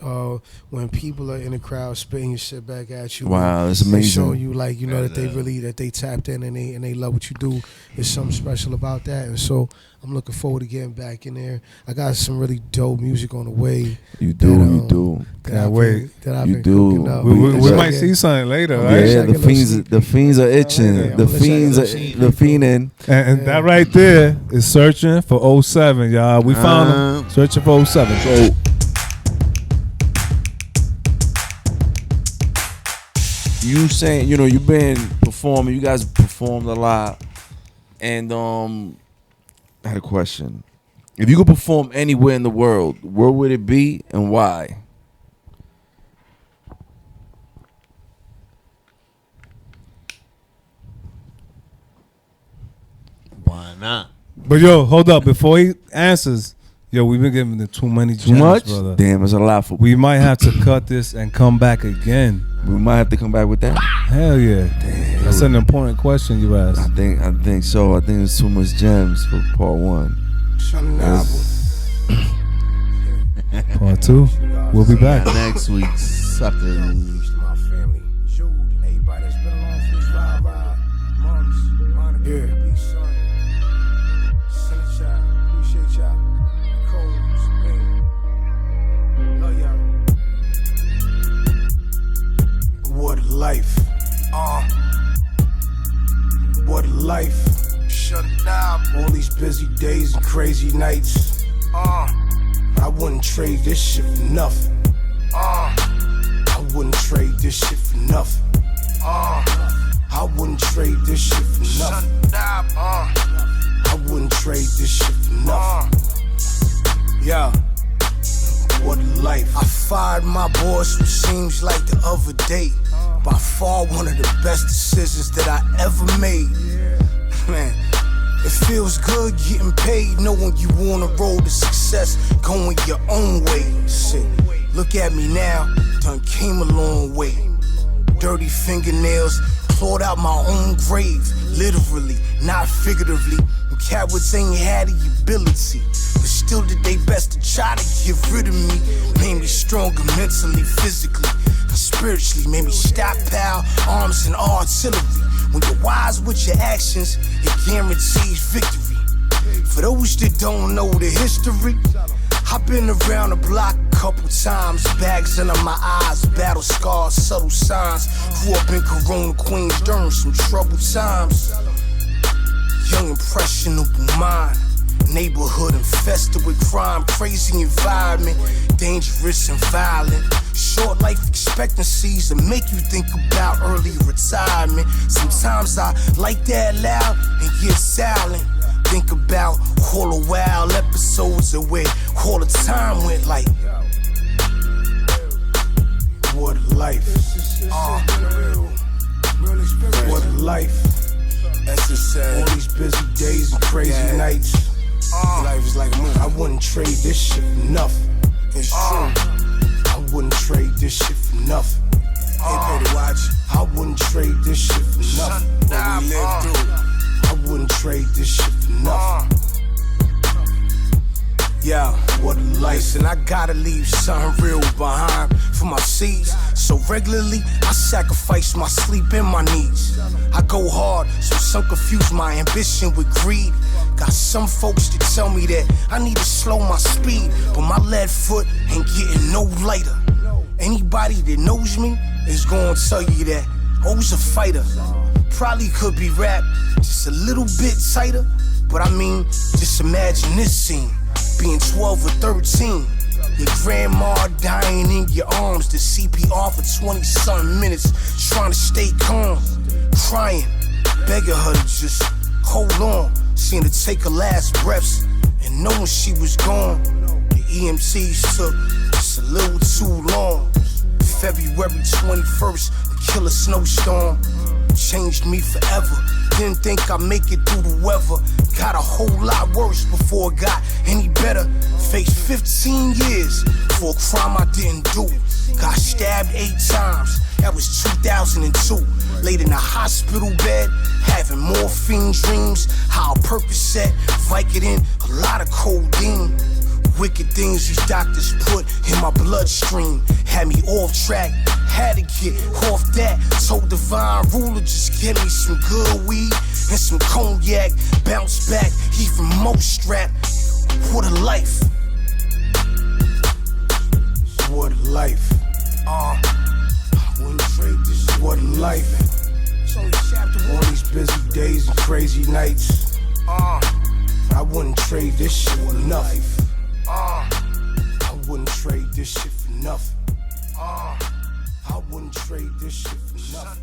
Speaker 1: When people are in the crowd spitting your shit back at you.
Speaker 2: Wow, that's
Speaker 1: and
Speaker 2: amazing.
Speaker 1: showing you like that they tapped in and they love what you do. There's something special about that, and so I'm looking forward to getting back in there. I got some really dope music on the way.
Speaker 2: You do.
Speaker 3: Can't wait.
Speaker 1: That I've
Speaker 2: You
Speaker 1: been
Speaker 2: do.
Speaker 1: cooking up.
Speaker 3: We
Speaker 2: Yeah.
Speaker 3: might see something later,
Speaker 1: Yeah,
Speaker 3: right?
Speaker 2: Yeah,
Speaker 1: check it,
Speaker 2: the fiends are itching.
Speaker 1: Yeah,
Speaker 2: The
Speaker 1: I'm gonna check
Speaker 2: fiends
Speaker 1: it,
Speaker 2: are
Speaker 1: see.
Speaker 2: the fiending.
Speaker 3: And that right there is searching for 07, y'all. We found him. Searching for 07. So
Speaker 2: You saying, you've been performing. You guys performed a lot, and I had a question. If you could perform anywhere in the world, where would it be and why?
Speaker 4: Why not?
Speaker 3: But yo, hold up. Before he answers, we've been giving it too many
Speaker 2: Too
Speaker 3: gems,
Speaker 2: much?
Speaker 3: brother.
Speaker 2: Damn, it's a lot for.
Speaker 3: We might have to cut this and come back again.
Speaker 2: We might have to come back with that.
Speaker 3: Hell yeah.
Speaker 2: Damn.
Speaker 3: That's an important question you asked.
Speaker 2: I think so. I think there's too much gems for part one.
Speaker 3: Part 2. We'll be back.
Speaker 4: Next week, suckers.
Speaker 1: What life? What life? Shut down. All these busy days and crazy nights. I wouldn't trade this shit for nothing. I wouldn't trade this shit for nothing. I wouldn't trade this shit for nothing. I wouldn't trade this shit for nothing. Yeah. What life? I fired my boss, which seems like the other day. By far one of the best decisions that I ever made. Man, it feels good getting paid, knowing you on a road to success, going your own way. Shit, look at me now, done came a long way. Dirty fingernails, clawed out my own grave, literally, not figuratively. And cowards ain't had the ability, but still did they best to try to get rid of me. Made me stronger mentally, physically, and spiritually. Made me stockpile arms and artillery. When you're wise with your actions, it guarantees victory. For those that don't know the history, I've been around the block a couple times. Bags under my eyes, battle scars, subtle signs. Grew up in Corona, Queens during some troubled times. Young impressionable mind, neighborhood infested with crime, crazy environment, dangerous and violent. Short life expectancies that make you think about early retirement. Sometimes I like that loud and get silent. Think about all the wild episodes of where all the time went like. What life? What life. That's just sad. All these busy days and crazy nights. Life is like a movie. I wouldn't trade this shit for nothing. It's true. I wouldn't trade this shit for nothing. Ain't pay to watch. I wouldn't trade this shit for nothing. What we lived through. I wouldn't trade this shit for nothing. Yeah, what a life, and I gotta leave something real behind for my seeds. So regularly, I sacrifice my sleep and my needs. I go hard, so some confuse my ambition with greed. Got some folks that tell me that I need to slow my speed, but my lead foot ain't getting no lighter. Anybody that knows me is gonna tell you that O's a fighter. Probably could be rap just a little bit tighter, but I mean, just imagine this scene. Being 12 or 13, your grandma dying in your arms, the CPR for 20-something minutes, trying to stay calm, crying, begging her to just hold on, seeing her take her last breaths, and knowing she was gone. The EMTs took just a little too long. February 21st, the killer snowstorm changed me forever. Didn't think I'd make it through the weather. Got a whole lot worse before it got any better. Faced 15 years for a crime I didn't do. Got stabbed 8 times, that was 2002. Laid in a hospital bed, having morphine dreams. How a Percocet, Vicodin, a lot of codeine. Wicked things these doctors put in my bloodstream. Had me off track, had to get off that. Told Divine Ruler just give me some good weed and some cognac. Bounce back, even more strapped. What a life. What a life. Wouldn't trade this. What a life. It's only chapter 1. All these busy days and crazy nights. I wouldn't trade this shit for nothing. I wouldn't trade this shit for nothing. I wouldn't trade this shit for nothing.